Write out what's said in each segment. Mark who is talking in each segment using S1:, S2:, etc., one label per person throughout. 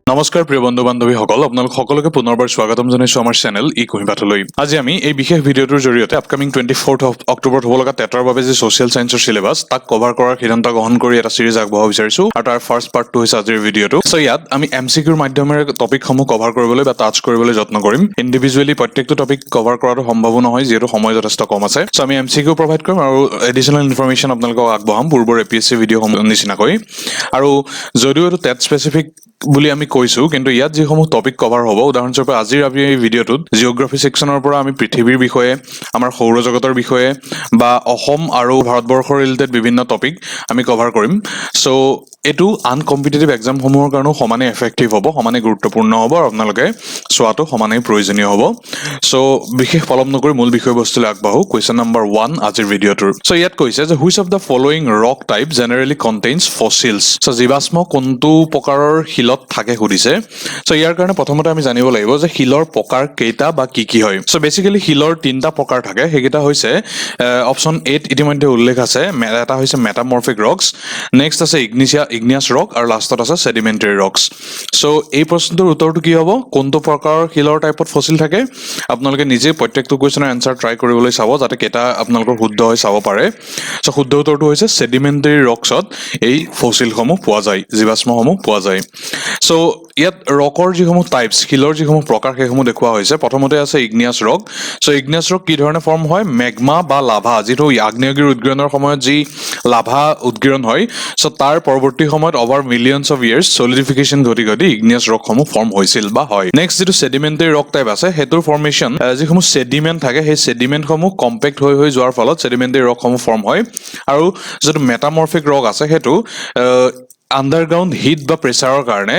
S1: নমস্কাৰ প্ৰিয় বন্ধু বান্ধৱীসকল, আপোনালোক সকলোকে পুনৰবাৰ স্বাগতম জনাইছোঁ আমাৰ চেনেল ই কুঁহিপাতলৈ। আজি আমি এই বিশেষ ভিডিঅ'টোৰ জৰিয়তে আপকামিং 24 অক্টোবৰত হ'ব লগা টেটৰ বাবে যি ছ'চিয়েল ছায়েন্সৰ চিলেবাছ তাক কভাৰ কৰাৰ সিদ্ধান্ত গ্ৰহণ কৰি এটা চিৰিজ আগবঢ়াব বিচাৰিছোঁ আৰু তাৰ ফাৰ্ষ্ট পাৰ্টটো হৈছে আজিৰ ভিডিঅ'টো। চ' ইয়াত আমি MCQৰ মাধ্যমেৰে টপিকসমূহ কভাৰ কৰিবলৈ বা টাচ কৰিবলৈ যত্ন কৰিম। ইণ্ডিভিজুৱেলি প্ৰত্যেকটো টপিক কভাৰ কৰাটো সম্ভৱো নহয়, যিহেতু সময় যথেষ্ট কম আছে। চ' আমি MCQ প্ৰভাইড কৰিম আৰু এডিশ্যনেল ইনফৰমেশ্যন আপোনালোকক আগবঢ়াম পূৰ্বৰ APSC ভিডিঅ'সমূহ নিচিনাকৈ। আৰু যদিও এইটো টেট স্পেচিফিক বুলি আমি কৈছোঁ, কিন্তু ইয়াত যিসমূহ টপিক কভাৰ হ'ব, উদাহৰণস্বৰূপে আজিৰ আমি এই ভিডিঅ'টোত জিঅ'গ্ৰাফী ছেকশ্যনৰ পৰা আমি পৃথিৱীৰ বিষয়ে, আমাৰ সৌৰজগতৰ বিষয়ে বা অসম আৰু ভাৰতবৰ্ষৰ ৰিলেটেড বিভিন্ন টপিক আমি কভাৰ কৰিম। চ' এইটো আনকম্পিটিটিভ এক্সামসমূহৰ কাৰণেও সমানে এফেক্টিভ হ'ব, সমানে গুৰুত্বপূৰ্ণ হ'ব আৰু আপোনালোকে চোৱাটো সমানেই প্ৰয়োজনীয় হ'ব। চ' বিশেষ পলম নকৰি মূল বিষয়বস্তুলৈ আগবাঢ়ো। কুৱেশ্যন নম্বৰ 1 আজিৰ ভিডিঅ'টোৰ। চ' ইয়াত কৈছে যে which of the following rock type generally contains fossils. So' জীৱাশ্ম কোনটো প্ৰকাৰৰ শিলত থাকে সুধিছে। চ' ইয়াৰ কাৰণে প্ৰথমতে আমি জানিব লাগিব যে শিলৰ প্ৰকাৰ কেইটা বা কি কি হয়। চ' বেচিকেলি শিলৰ 3টা প্ৰকাৰ থাকে, সেইকেইটা হৈছে অপশ্যন 8 ইতিমধ্যে উল্লেখ আছে। এটা হৈছে মেটামৰ্ফিক ৰকছ, নেক্সট আছে ইগনিয়াছ ৰক আৰু লাষ্টত আছে ছেডিমেণ্টাৰী ৰকছ। চ' এই প্ৰশ্নটোৰ উত্তৰটো কি হ'ব? কোনটো প্ৰকাৰৰ শিলৰ টাইপত ফচিল থাকে? আপোনালোকে নিজে প্ৰত্যেকটো কুৱেশ্যনৰ এনচাৰ ট্ৰাই কৰিবলৈ চাব, যাতে কেইটা আপোনালোকৰ শুদ্ধ হৈ চাব পাৰে। চ' শুদ্ধ উত্তৰটো হৈছে ছেডিমেণ্টাৰী ৰকছত এই ফচিলসমূহ পোৱা যায়, জীৱাশ্মসমূহ পোৱা যায়। চ' ইয়াত ৰকৰ যিসমূহ টাইপছ, শিলৰ যিসমূহ প্ৰকাৰ সেইসমূহ দেখুওৱা হৈছে। প্ৰথমতে আছে ইগনিয়াছ ৰক। চ' ইগনিয়াছ ৰক কি ধৰণে ফৰ্ম হয়? মেগমা বা লাভা, যিটো আগ্নেয়গিৰি উদগিৰণৰ সময়ত যি লাভা উদগিৰণ হয়, চ' তাৰ পৰৱৰ্তী সময়ত অভাৰ মিলিয়নছ অফ ইয়াৰ্ছ চলিডিফিকেশ্যন ঘটি ইগনিয়াছ ৰকসমূহ ফৰ্ম হৈছিল বা হয়। নেক্সট যিটো ছেডিমেণ্টাৰী ৰক টাইপ আছে, সেইটোৰ ফৰ্মেশ্যন যিসমূহ ছেডিমেণ্ট থাকে, সেই ছেডিমেণ্টসমূহ কম্পেক্ট হৈ যোৱাৰ ফলত ছেডিমেণ্টাৰী ৰকসমূহ ফৰ্ম হয়। আৰু যিটো মেটামৰ্ফিক ৰক আছে, সেইটো আণ্ডাৰগ্ৰাউণ্ড হিট বা প্ৰেছাৰৰ কাৰণে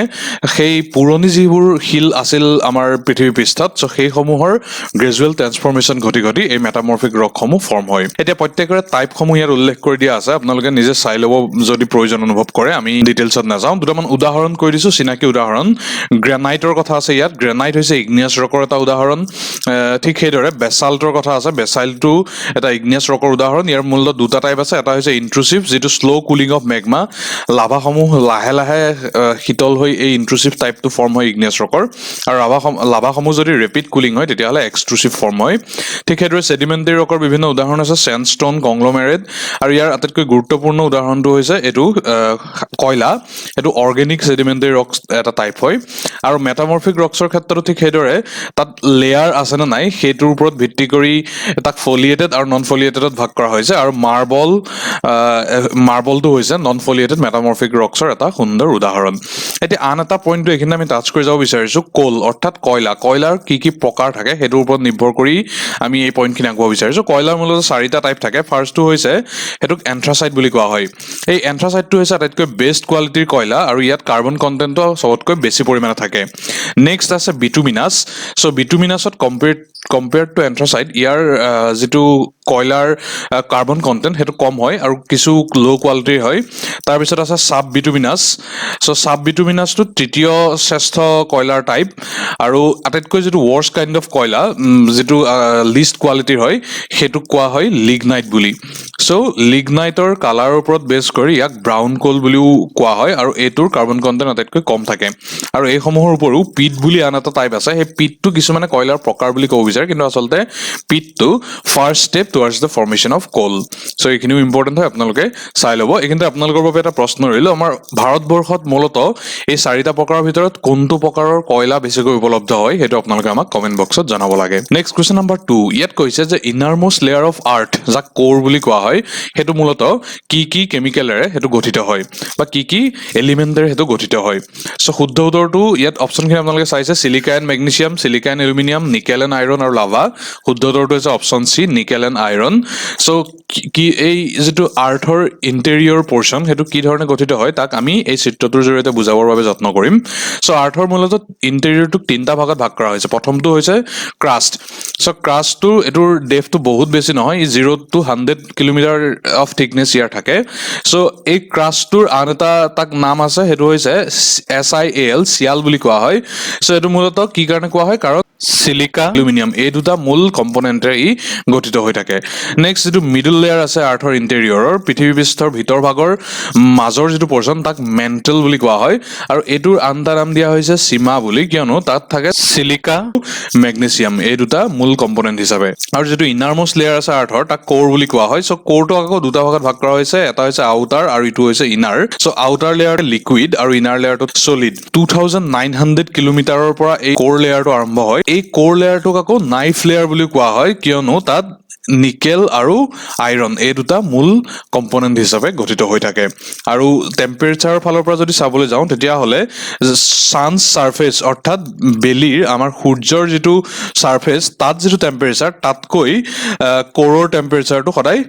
S1: সেই পুৰণি যিবোৰ শিল আছিল আমাৰ পৃথিৱী পৃষ্ঠত, চ' সেইসমূহৰ গ্ৰেজুৱেল ট্ৰেন্সফৰ্মেশ্যন ঘটি এই মেটামৰ্ফিক ৰকসমূহ ফৰ্ম হয়। এতিয়া প্ৰত্যেকৰে টাইপসমূহ ইয়াত উল্লেখ কৰি দিয়া আছে, আপোনালোকে নিজে চাই ল'ব যদি প্ৰয়োজন অনুভৱ কৰে। আমি ডিটেইলছত নাযাওঁ, দুটামান উদাহৰণ কৈ দিছোঁ, চিনাকি উদাহৰণ। গ্ৰেনাইটৰ কথা আছে ইয়াত। গ্ৰেনাইট হৈছে ইগনিয়াছ ৰকৰ এটা উদাহৰণ। ঠিক সেইদৰে বেচাল্টৰ কথা আছে। বেচাল্টটো এটা ইগনিয়াছ ৰকৰ উদাহৰণ। ইয়াৰ মূলত দুটা টাইপ আছে, এটা হৈছে ইনট্ৰুচিভ, যিটো শ্ল' কুলিং অফ মেগমা, লাভাসমূহ লাহে লাহে শীতল হৈ এই ইনট্ৰুচিভ টাইপটো ফৰ্ম হয় ইগনিয়াছ ৰকৰ। আৰু লাভাসমূহ যদি ৰেপিড কুলিং হয়, তেতিয়াহ'লে এক্সট্ৰুচিভ ফৰ্ম হয়। ঠিক সেইদৰে ছেডিমেণ্টাৰী ৰকৰ বিভিন্ন উদাহৰণ আছে, চেণ্ডষ্ট'ন, কংগ্লমেৰেট, আৰু ইয়াৰ আটাইতকৈ গুৰুত্বপূৰ্ণ উদাহৰণটো হৈছে এইটো কয়লা। এইটো অৰ্গেনিক ছেডিমেণ্টাৰী ৰকছ এটা টাইপ হয়। আৰু মেটামৰ্ফিক ৰকছৰ ক্ষেত্ৰতো ঠিক সেইদৰে তাত লেয়াৰ আছে নে নাই সেইটোৰ ওপৰত ভিত্তি কৰি তাক ফলিয়েটেড আৰু নন ফলিয়েটেডত ভাগ কৰা হৈছে। আৰু মাৰ্বলটো হৈছে নন ফলিয়েটেড মেটামৰ্ফিক ৰকছৰ এটা সুন্দৰ উদাহৰণ। এতিয়া আন এটা পইণ্টটো এইখিনি আমি টাচ কৰি যাব বিচাৰিছোঁ, কোল অৰ্থাৎ কয়লা। কয়লাৰ কি কি প্ৰকাৰ থাকে সেইটোৰ ওপৰত নিৰ্ভৰ কৰি আমি এই পইণ্টখিনি আগবঢ়াব বিচাৰিছোঁ। কয়লাৰ মূলত 4টা টাইপ থাকে। ফাৰ্ষ্টটো হৈছে সেইটোক এন্থ্ৰাচাইট বুলি কোৱা হয়। এই এন্থ্ৰাচাইটটো হৈছে আটাইতকৈ বেষ্ট কোৱালিটিৰ কয়লা আৰু ইয়াত কাৰ্বন কণ্টেণ্টটো চবতকৈ বেছি পৰিমাণে থাকে। নেক্সট আছে বিটুমিনাছ। চ' বিটুমিনাছত কম্পেয়াৰ্ড টু এন্থ্ৰাচাইট, ইয়াৰ যিটো কয়লাৰ কাৰ্বন কণ্টেণ্ট সেইটো কম হয় আৰু কিছু ল' কোৱালিটিৰ হয়। তাৰপিছত আছে চাব বিটুমিনাছ। চ' চাব বিটুমিনাছটো তৃতীয় শ্ৰেষ্ঠ কয়লাৰ টাইপ আৰু আটাইতকৈ যিটো ৱৰ্ষ্ট কাইণ্ড অফ কয়লা, যিটো লিষ্ট কোৱালিটিৰ হয়, সেইটোক কোৱা হয় লিগনাইট বুলি। চ' লিগনাইটৰ কালাৰৰ ওপৰত বেছ কৰি ইয়াক ব্ৰাউন কোল বুলিও কোৱা হয় আৰু এইটোৰ কাৰ্বন কণ্টেণ্ট আটাইতকৈ কম থাকে। আৰু এইসমূহৰ উপৰিও পিট বুলি আন এটা টাইপ আছে। সেই পিটটো কিছুমানে কয়লাৰ প্ৰকাৰ বুলি ক'ব বিচাৰে, কিন্তু আচলতে পিটটো first step towards the formation of coal. So' এইখিনিও ইম্পৰ্টেণ্ট হয়, আপোনালোকে চাই ল'ব। এইখিনিতে আপোনালোকৰ বাবে এটা প্ৰশ্ন ৰ'ল, আমাৰ ভাৰতবৰ্ষত মূলতঃ এই 4টা প্ৰকাৰৰ ভিতৰত কোনটো প্ৰকাৰৰ কয়লা বেছিকৈ উপলব্ধ হয়, সেইটো আপোনালোকে আমাক কমেণ্ট বক্সত জনাব লাগে। নেক্সট কুৱেশ্যন নম্বৰ 2, ইয়াত কৈছে যে ইনাৰমোষ্ট লেয়াৰ অফ আৰ্থ, যাক কোৰ বুলি কোৱা হয়, সেইটো মূলতঃ কি কেমিকেলেৰে সেইটো গঠিত হয় বা কি এলিমেণ্টেৰে সেইটো গঠিত হয়। চ' শুদ্ধ উত্তৰটো ইয়াত অপশ্যনখিনি আপোনালোকে চাইছে, silica and magnesium, silica and aluminium, nickel and iron আৰু লাভা। শুদ্ধ উত্তৰটো হৈছে option C, nickel and iron. So' এই যিটো আৰ্থৰ ইণ্টেৰিয়ৰ পৰ্চন সেইটো কি ধৰণে গঠিত হয়, তাক আমি এই চিত্ৰটোৰ জৰিয়তে বুজাবৰ বাবে যত্ন কৰিম। চ' আৰ্থৰ মূলতঃ ইণ্টেৰিয়ৰটোক 3টা ভাগত ভাগ কৰা হৈছে। প্ৰথমটো হৈছে ক্ৰাষ্ট। চ' ক্ৰাষ্টটোৰ এইটোৰ ডেপথটো বহুত বেছি নহয়, 0 to 100 কিলোমিটাৰ অফ থিকনেছ ইয়াৰ থাকে। চ' এই ক্ৰাষ্টটোৰ আন এটা তাক নাম আছে, সেইটো হৈছে SiAl, চিয়াল বুলি কোৱা হয়। চ' এইটো মূলতঃ কি কাৰণে কোৱা হয়, কাৰণ চিলিকা এলুমিনিয়াম এই দুটা মূল কম্পনেণ্টেৰে ই গঠিত হৈ থাকে। থাকে নেক্সট যেটো মিডল লেয়াৰ আছে আৰ্থৰ ইণ্টেৰিয়ৰৰ পৃথিৱী পৃষ্ঠৰ ভিতৰ ভাগৰ মাজৰ যেটো পৰ্চন তাক মেণ্টেল বুলি কোৱা হয় আৰু এটোৰ আনটা নাম দিয়া হৈছে সীমা বুলি কিয়নো তাত থাকে সিলিকা মেগনেছিয়াম এই দুটা মূল কম্পোনেন্ট হিচাপে আৰু যেটো ইনাৰমোষ্ট লেয়াৰ আছে আৰ্থৰ তাক কোৰ বুলি কোৱা হয় সো কোৰটো আকৌ দুটা ভাগত ভাগ কৰা হৈছে এটা হৈছে আউটাৰ আৰু ইটো হৈছে inner so outer layer liquid আৰু ইনাৰ লেয়াৰটো সলিড 2900 কিলোমিটাৰৰ পৰা এই কোৰ লেয়াৰটো আৰম্ভ হয় এই কোৰ লেয়াৰটোক আকৌ নাইফ লেয়াৰ বুলি কোৱা হয় কিয়নো তাত নিকেল আৰু আইৰন এই দুটা মূল কম্পোনেন্ট হিচাপে গঠিত হৈ থাকে আৰু টেম্পাৰেচাৰৰ ফালৰ পৰা যদি চাবলৈ যাওঁ তেতিয়া হলে সান সাৰফেস অৰ্থাৎ বেলিৰ আমাৰ সূৰ্যৰ যেটো সাৰফেস তাত যেটো টেম্পাৰেচাৰ তাতকৈ কোৰৰ টেম্পাৰেচাৰটো সদায়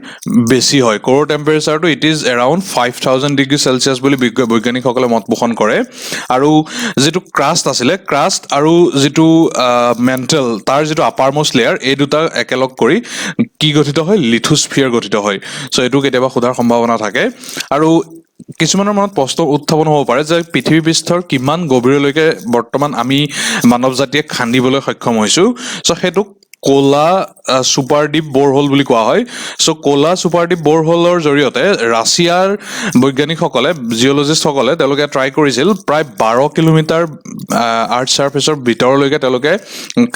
S1: বেছি হয় কোৰৰ টেম্পাৰেচাৰটো ইট ইজ এৰাউণ্ড 5000 ডিগ্ৰী সেলসিয়াছ বুলি বৈজ্ঞানিকসকলে মত পোষণ কৰে আৰু যেটো ক্ৰাষ্ট আছিলে ক্ৰাষ্ট আৰু যেটো মেণ্টেল তাৰ যেটো আপাৰমোষ্ট লেয়াৰ এই দুটা একেলগ কৰি কি গঠিত হয় লিথোস্ফিয়াৰ গঠিত হয় সো এটো কেতিয়াবা খুদাৰ সম্ভাৱনা থাকে আৰু কিছুমানৰ মনত প্ৰশ্ন উত্থাপন হ'ব পাৰে যে পৃথিৱী পৃষ্ঠৰ কিমান গভীৰলৈকে বৰ্তমান আমি মানৱ জাতিয়ে খান্দিবলৈ সক্ষম হৈছো সো হেতুক কোলা সুপাৰ ডিপ বোৰহোল বুলি কোৱা হয় সো কোলা সুপাৰ ডিপ বোৰহোলৰ জৰিয়তে ৰাছিয়াৰ বৈজ্ঞানিকসকলে জিঅলজিষ্টসকলে তেওঁলোকে ট্ৰাই কৰিছিল প্ৰায় 12 কিলোমিটাৰ আৰ্থ সাৰফেসৰ ভিতৰলৈকে তেওঁলোকে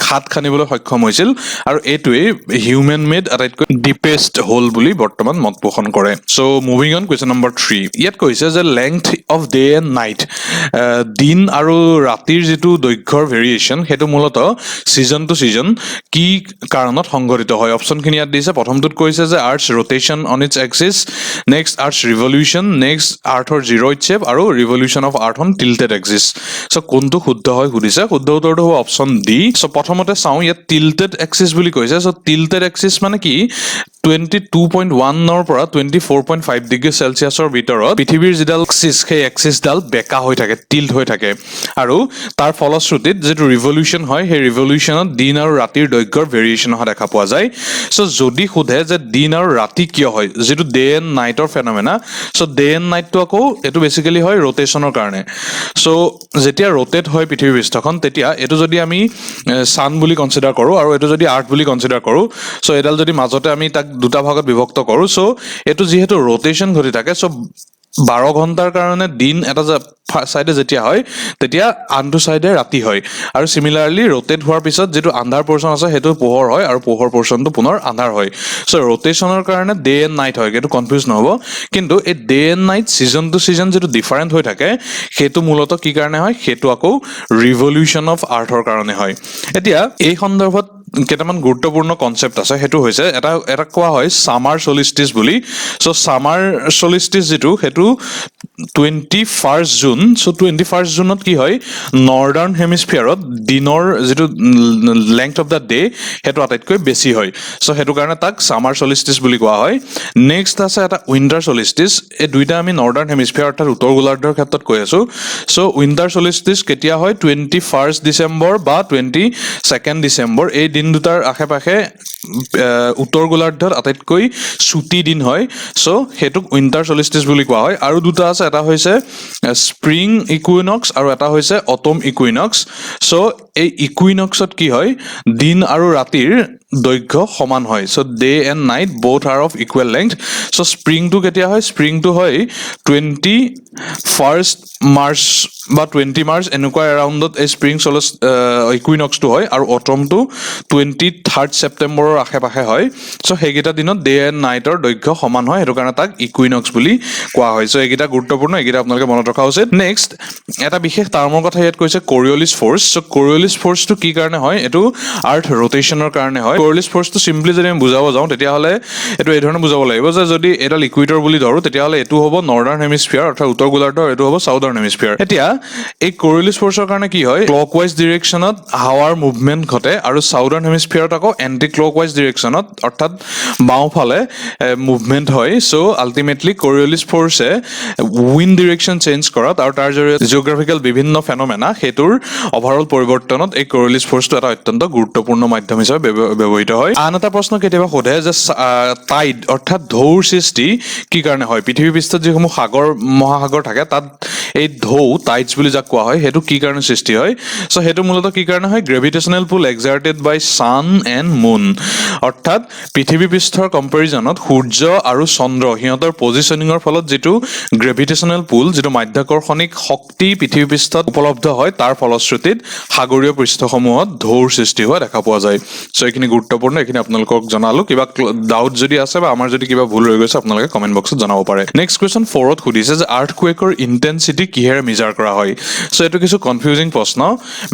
S1: খাত খানিবলৈ সক্ষম হৈছিল আৰু এটোৱে হিউম্যান মেড আটাইতকৈ ডিপেষ্ট হোল বুলি বৰ্তমান মত পোষণ কৰে so moving on question number 3 ইয়াত কৈছে যে length off day and night দিন আৰু ৰাতিৰ যেটো দৈৰ্ঘ্যৰ ভেৰিয়েচন হেতু মূলতঃ সিজন টু সিজন কি কাৰণত সংঘটিত হয় অপচনখিনি ইয়াত দিছে প্ৰথমটোত কৈছে যে earth's rotation on its axis next earth's revolution next আৰ্থৰ জিৰয়েড শেপ আৰু revolution of earth on tilted axis so কোনটো শুদ্ধ হয় সুধিছে শুদ্ধ উত্তৰটো হ'ব অপচন ডি সো প্ৰথমতে চাও ইয়াত টিল্টেড এক্সিস বুলি কৈছে সো টিল্টেড এক্সিস মানে কি 22.1 ৰ পৰা 24.5 ডিগ্ৰী সেলসিয়াছৰ ভিতৰত পৃথিৱীৰ যিডাল এক্সিস সেই এক্সিসডাল বেকা হৈ থাকে টিল্ট হৈ থাকে আৰু তাৰ ফলশ্ৰুতিত যেটো ৰিভলিউশন হয় সেই ৰিভলিউশনত দিন আৰু ৰাতিৰ দৈৰ্ঘ্যৰ ভেৰিয়েচন হোৱা দেখা পোৱা যায় সো যদি সোধে যে দিন আৰু ৰাতি কিয় হয় যেটো ডে এণ্ড নাইটৰ ফেনোমেনা সো ডে এণ্ড নাইটটো আকৌ এটো বেসিক্যালি হয় ৰোটেশনৰ কাৰণে সো যেতিয়া ৰোটেট হয় পৃথিৱী পৃষ্ঠখন তেতিয়া এটো যদি আমি সান বুলি কনসিডাৰ কৰো আৰু এটো যদি আৰ্থ বুলি কনসিডাৰ কৰো সো এডাল যদি মাজতে আমি তাক দুটা ভাগত বিভক্ত কৰো সো এটো যেহেতু ৰোটেশন ঘটি থাকে সো 12 ঘণ্টাৰ কাৰণে দিন এটা সাইডে যেতিয়া হয় তেতিয়া আনটো সাইডে ৰাতি হয় আৰু সিমিলাৰলি ৰোটেট হোৱাৰ পিছত যেটো আন্ধাৰ পোৰশন আছে হেতু পোহৰ হয় আৰু পোহৰ পোৰশনটো পুনৰ আন্ধাৰ হয় সো ৰোটেশনৰ কাৰণে ডে এণ্ড নাইট হয় এটো কনফিউজ নহব কিন্তু এই ডে এণ্ড নাইট সিজন টু সিজন যেটো ডিফাৰেন্ট হৈ থাকে হেতু মূলতঃ কি কাৰণে হয় হেতু আকৌ ৰিভলিউশন অফ আৰ্থৰ কাৰণে হয় এতিয়া এই সন্দৰ্ভত কেটামান গুৰুত্বপূৰ্ণ কনসেপ্ট আছে হেতু হৈছে এটা কোৱা হয় সামাৰ সলিস্টিস বুলি সো সামাৰ সলিস্টিস যেটো হেতু 21 জুন সো 21 জুনত কি হয় নৰ্দাৰ্ণ হেমিস্ফিয়াৰত দিনৰ যেটো লেংথ অফ দা ডে হেতু আটাইতকৈ বেছি হয় সো হেতু কাৰণে তাক সামাৰ সলিস্টিস বুলি কোৱা হয় নেক্সট আছে এটা উইন্টাৰ সলিস্টিস এই দুইটা আমি নৰ্দাৰ্ণ হেমিস্ফিয়াৰ অৰ্থাৎ উত্তৰ গোলাৰ্ধৰ ক্ষেত্ৰত কৈ আছো সো উইন্টাৰ সলিস্টিস কেতিয়া হয় 21 ডিসেম্বৰ বা 22 ডিসেম্বৰ এই দিন দুটাৰ আশেপাশে উত্তৰ গোলাৰ্ধত আটাইতকৈ ছুটি দিন হয় সো হেতুক উইন্টাৰ সলিস্টিস বুলি কোৱা হয় আৰু দুটা আছে এটা হৈছে স্প্ৰিং ইকুইনক্স আৰু এটা হৈছে অটম ইকুইনক্স সো এই ইকুইনক্সত কি হয় দিন আৰু ৰাতিৰ দৈৰ্ঘ্য সমান হয় so day and night both are of equal length so স্প্ৰিংটো কেতিয়া হয় স্প্ৰিংটো হয় 21 মাৰ্চ বা 20 মাৰ্চ এনেকুৱা এৰাউণ্ডত এই স্প্ৰিং ইকুইনক্সটো হয় আৰু অটমটো 23 ছেপ্টেম্বৰৰ আশেপাশে হয় সো সেইকেইটা দিনত ডে এণ্ড নাইটৰ দৈৰ্ঘ্য সমান হয় হেতু কাৰণে তাক ইকুইনক্স বুলি কোৱা হয় সো এইকেইটা গুৰুত্বপূৰ্ণ এইকেইটা আপোনালোকে মনত ৰখা উচিত নেক্সট এটা বিশেষ টাৰ্মৰ কথা ইয়াত কৈছে কোৰিঅলিছ ফ'ৰ্চ সো কোৰিঅলিছ ফ'ৰ্চটো কি কাৰণে হয় এটো আৰ্থ ৰোটেশনৰ কাৰণে হয় কোৰিঅলিছ ফ'ৰ্চটো সিম্পলি যদি আমি বুজাব যাওঁ তেতিয়া হলে এটো এই ধৰণে বুজাব লাগিব যে যদি এডাল ইকুৱেটৰ বুলি ধৰো তেতিয়া হলে এটো হ'ব নৰ্দাৰ্ণ হেমিস্ফিয়াৰ অৰ্থাৎ উত্তৰ গোলাৰ্ধ এটো হ'ব সাউদাৰ্ণ হেমিস্ফিয়াৰ এতিয়া এই কোৰিঅলিছ ফ'ৰ্চৰ কাৰণে কি হয় ক্লকৱাইজ ডিৰেকচনত হাৱাৰ মুভমেন্ট ঘটে আৰু সাউদাৰ্ণ হেমিস্ফিয়াৰত আকৌ এন্টি ক্লকৱাইজ ডিৰেকচনত অৰ্থাৎ বাওঁফালে মুভমেন্ট হয় সো আলটিমেটলি কোৰিঅলিছ ফ'ৰ্চে উইণ্ড ডিৰেকচন চেঞ্জ কৰাত আৰু তাৰ জৰিয়তে জিঅগ্ৰাফিকেল বিভিন্ন ফেনোমেনা হেতুৰ ওভাৰঅল পৰিৱৰ্তনত এই কোৰিঅলিছ ফ'ৰ্চটো এটা অত্যন্ত গুৰুত্বপূৰ্ণ মাধ্যম হিচাপে ব্যৱহৃত হয় আন এটা প্ৰশ্ন কেতিয়াবা সোধে যে টাইড অৰ্থাৎ ঢৌৰ সৃষ্টি কি কাৰণে হয় পৃথিৱী পৃষ্ঠত যিসমূহ সাগৰ মহাসাগৰ থাকে তাত এই ঢৌ টাইডছ বুলি যাক কোৱা হয় সেইটো কি কাৰণে সৃষ্টি হয় সো সেইটো মূলত কি কাৰণে হয় গ্ৰেভিটেশনাল পুল এক্সাৰ্টেড বাই সান এণ্ড মুন অৰ্থাৎ পৃথিৱী পৃষ্ঠৰ কম্পেৰিজনত সূৰ্য আৰু চন্দ্ৰ সিহঁতৰ পজিশনিঙৰ ফলত যেটো গ্ৰেভিটেশনাল পুল যেটো মাধ্যাকৰ্ষণিক শক্তি পৃথিৱী পৃষ্ঠত উপলব্ধ হয় তাৰ ফলশ্ৰুতিত সাগৰীয় পৃষ্ঠসমূহত ঢৌৰ সৃষ্টি হোৱা দেখা পোৱা যায় সো এইখিনি গুৰুত্বপূৰ্ণ এইখিনি আপোনালোকক জনালো কিবা ডাউট যদি আছে বা আমাৰ যদি কিবা ভুল হৈ গৈছে আপোনালোকে কমেন্ট বক্সত জনাব পাৰে নেক্সট কোৱেশ্চন 4ত সুধিছে যে আৰ্থকুৱেকৰ ইন্টেন্সিটি কিহেৰে মেজাৰ কৰা হয় সো এটো কিছু কনফিউজিং প্ৰশ্ন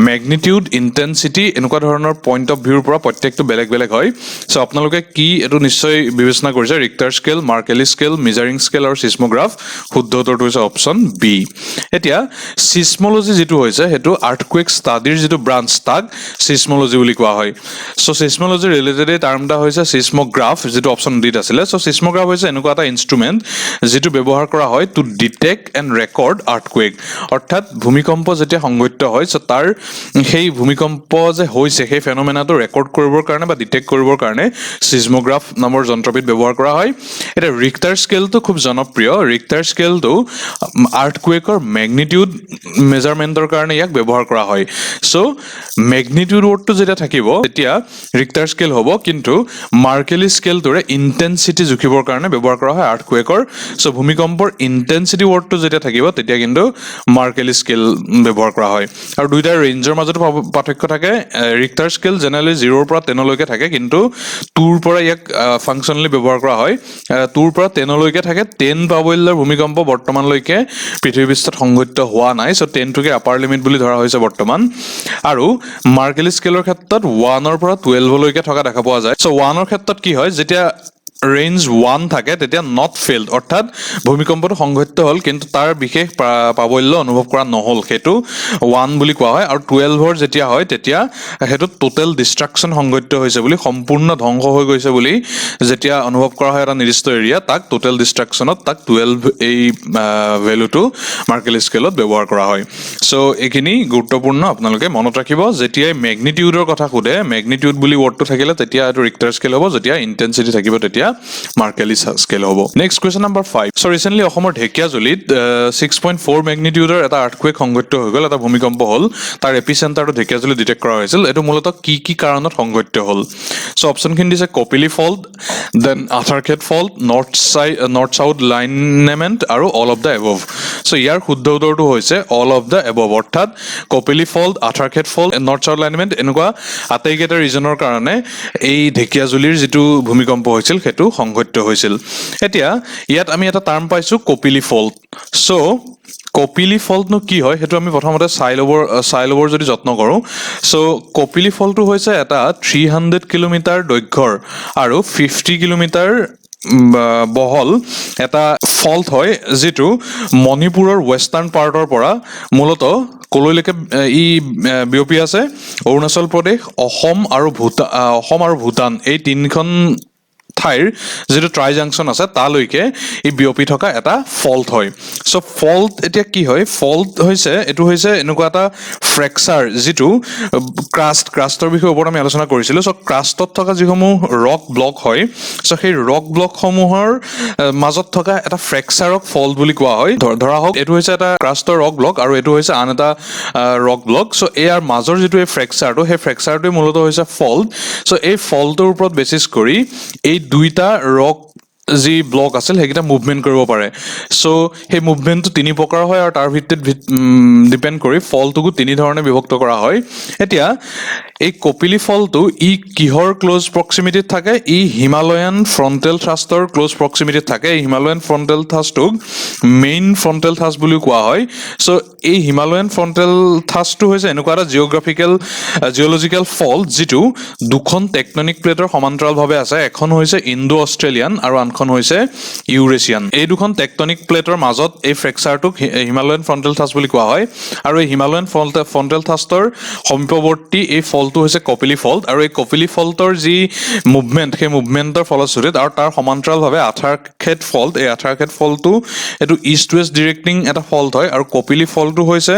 S1: ম্যাগনিটিউড ইন্টেন্সিটি এনেকুৱা ধৰণৰ পইণ্ট অফ ভিউৰ পৰা প্ৰত্যেকটো বেলেগ বেলেগ হয় সো আপোনালোকে কি এটো নিশ্চয় বিবেচনা কৰিছে Richter scale Mercalli scale measuring scale আৰু সিসমোগ্ৰাফ শুদ্ধ উত্তৰটো হৈছে অপচন বি এতিয়া সিসমোলজি যেটো হৈছে হেতু আৰ্থকুৱেক ষ্টাডিৰ যেটো ব্ৰাঞ্চ তাক সিসমোলজি বুলি কোৱা হয় সো সিসমোলজি ৰিলেটেড টাৰ্মটা হৈছে সিসমোগ্ৰাফ যেটো অপচন ডিত আছিল সো সিসমোগ্ৰাফ হৈছে এনেকুৱা এটা ইনস্ট্ৰুমেন্ট যেটো ব্যৱহাৰ কৰা হয় to detect and record earthquake অৰ্থাৎ ভূমিকম্প যেতিয়া সংঘটিত হয় সো তাৰ সেই ভূমিকম্প যে হৈছে সেই ফেনোমেনাটো ৰেকৰ্ড কৰিবৰ কাৰণে বা ডিটেক্ট কৰিবৰ কাৰণে সিসমোগ্ৰাফ নামৰ যন্ত্ৰবিধ ব্যৱহাৰ কৰা হয় এটা ৰিক্টাৰ স্কেলটো খুব জনপ্ৰিয় ৰিক্টাৰ স্কেলটো আৰ্থকুৱেকৰ ম্যাগনিটিউড মেজাৰমেন্টৰ কাৰণে ইয়াক ব্যৱহাৰ কৰা হয় সো ম্যাগনিটিউড ৱৰ্ডটো যেতিয়া থাকিব তেতিয়া ৰিক্টাৰ স্কেল হ'ব কিন্তু মাৰ্কেলি স্কেলটোৰে ইন্টেন্সিটি জুখিবৰ কাৰণে ব্যৱহাৰ কৰা হয় আৰ্থকুৱেকৰ সো ভূমিকম্পৰ ইন্টেন্সিটি ৱৰ্ডটো যেতিয়া থাকিব তেতিয়া কিন্তু মাৰ্কেলি স্কেল ব্যৱহাৰ কৰা হয় আৰু দুইটাৰ ৰেঞ্জৰ মাজত পাৰ্থক্য থাকে ৰিক্টাৰ স্কেল জেনাৰেলি 0 ৰ পৰা 10 লৈকে থাকে কিন্তু 2 ৰ পৰা ইয়াক ফাংচনেলি ব্যৱহাৰ কৰা হয় 2 ৰ পৰা 10 লৈকে থাকে 10 প্ৰাবল্যৰ ভূমিকম্প বৰ্তমানলৈকে পৃথিৱী পৃষ্ঠত সংঘটিত হোৱা নাই সো 10 টোকে আপাৰ লিমিট বুলি ধৰা হৈছে বৰ্তমান আৰু মাৰ্কেলি স্কেলৰ ক্ষেত্ৰত 1 ৰ পৰা 12 লৈকে থকা দেখা পোৱা যায় সো 1 ৰ ক্ষেত্ৰত কি হয় যেতিয়া ৰেঞ্জ 1 থাকে তেতিয়া নট ফেইলড অৰ্থাৎ ভূমিকম্পটো সংঘটিত হ'ল কিন্তু তাৰ বিশেষ প্ৰাবল্য অনুভৱ কৰা নহল হেতু 1 বুলি কোৱা হয় আৰু 12 ৰ যেতিয়া হয় তেতিয়া হেতু টোটাল ডিস্ট্ৰাকচন সংঘটিত হৈছে বুলি সম্পূৰ্ণ ধ্বংস হৈ গৈছে বুলি যেতিয়া অনুভৱ কৰা হয় এটা নিৰ্দিষ্ট এৰিয়া তাক টোটাল ডিস্ট্ৰাকচনত তাক 12 এই ভ্যালুটো মাৰ্কেলি স্কেলত ব্যৱহাৰ কৰা হয় সো এইখিনি গুৰুত্বপূৰ্ণ আপোনালোকে মনত ৰাখিব যেতিয়া ম্যাগনিটিউডৰ কথা খুদে ম্যাগনিটিউড বুলি ৱৰ্ডটো থাকিলে তেতিয়া এটো ৰিক্টাৰ স্কেল হ'ব যেতিয়া ইন্টেন্সিটি থাকিব তেতিয়া মাৰ্কেলি স্কেল হ'ব next question number 5 so recently অসমৰ ঢেকিয়াজুলিত 6.4 ম্যাগনিটিউডৰ এটা আৰ্থকুৱেক সংঘটিত হৈ গ'ল এটা ভূমিকম্প হ'ল তাৰ এপিসেন্টাৰটো ঢেকিয়াজুলি ডিটেক্ট কৰা হৈছিল এটো মূলত কি কাৰণত সংঘটিত হ'ল সো অপচনখিনি দিছে Kopili fault then Atharkhed fault north south lineament আৰু all of the above so ইয়াৰ শুদ্ধ উত্তৰটো হৈছে অল অফ দা এবভ অৰ্থাৎ Kopili fault Atharkhed fault north south lineament এনেকুৱা আটাইকেইটা ৰিজনৰ কাৰণে এই ঢেকিয়াজুলিৰ যেটো ভূমিকম্প হৈছিল হেতু সংঘটিত হৈছিল এতিয়া ইয়াত আমি এটা টাৰ্ম পাইছো কপিলি ফল্ট সো কপিলি ফল্টনো কি হয় হেতু আমি প্ৰথমতে চাই লবৰ যদি যত্ন কৰো সো কপিলি ফল্টটো হৈছে এটা 300 কিলোমিটাৰ দৈৰ্ঘ্যৰ আৰু 50 কিলোমিটাৰ বহল এটা ফল্ট হয় যেটো মণিপুৰৰ ওয়েষ্টাৰ্ণ পাৰ্টৰ পৰা মূলত কলৈলৈকে ই বিয়পি আছে অৰুণাচল প্ৰদেশ অসম আৰু ভূটান এই তিনিখন ঠাইৰ যেটো ট্ৰাই জাংচন আছে তালৈকে এই বিয়পি থকা এটা ফল্ট হয় সো ফল্ট এতিয়া কি হয় ফল্ট হৈছে এটো হৈছে এনেকুৱা এটা ফ্ৰেকচাৰ যেটো ক্ৰাষ্টৰ বিষয়ে ওপৰত আমি আলোচনা কৰিছিলো সো ক্ৰাষ্টত থকা যিসমূহ ৰক ব্লক হয় সো সেই ৰক ব্লক সমূহৰ মাজত থকা এটা ফ্ৰেকচাৰক ফল্ট বুলি কোৱা হয় ধৰা হওক এটো হৈছে এটা ক্ৰাষ্টৰ ৰক ব্লক আৰু এটো হৈছে আন এটা ৰক ব্লক সো ইয়াৰ মাজৰ যেটো এই ফ্ৰেকচাৰটো সেই ফ্ৰেকচাৰটোই মূলত হৈছে ফল্ট সো এই ফল্টৰ ওপৰত বেচিছ কৰি এই দুইটা ৰক যি ব্লক আছিল হেকিটা মুভমেন্ট কৰিব পাৰে সো সেই মুভমেন্টটো তিনি প্ৰকাৰ হয় আৰু তাৰ ভিত্তিত ডিপেন্ড কৰি ফলটোকো তিনি ধৰণে বিভক্ত কৰা হয় এতিয়া এই কপিলি ফলটো ই কিহৰ ক্লোজ প্ৰক্সিমিটিত থাকে ই হিমালয়ান ফ্ৰন্টেল থ্ৰাষ্টৰ ক্লোজ প্ৰক্সিমিটিত থাকে হিমালয়ান ফ্ৰন্টেল থ্ৰাষ্টক মেইন ফ্ৰন্টেল থ্ৰাষ্ট বুলি কোৱা হয় সো এই হিমালয়ান ফ্ৰন্টেল থ্ৰাষ্টটো হৈছে এনেকুৱা এটা জিঅলজিক্যাল ফল্ট যেটো দুখন টেকটনিক প্লেটৰ সমান্তৰালভাৱে আছে এখন হৈছে ইণ্ডো অষ্ট্ৰেলিয়ান আৰু আনখন হৈছে ইউৰেছিয়ান এই দুখন টেকটনিক প্লেটৰ মাজত এই ফ্ৰেকচাৰটোক হিমালয়ান ফ্ৰন্টেল থ্ৰাষ্ট বুলি কোৱা হয় আৰু এই হিমালয়ান ফ্ৰন্টেল থ্ৰাষ্টৰ সমীপৱৰ্তী এই ফল্টটো হৈছে কপিলি ফল্ট আৰু এই কপিলি ফল্টৰ যি মুভমেন্ট সেই মুভমেন্টৰ ফলস্বৰূপত আৰু তাৰ সমান্তৰালভাৱে আথাৰখেড ফল্ট এই আথাৰখেড ফল্টটো এটো ইষ্ট ওয়েষ্ট ডিৰেক্টিং এটা ফল্ট হয় আৰু কপিলি ফল্টটো হৈছে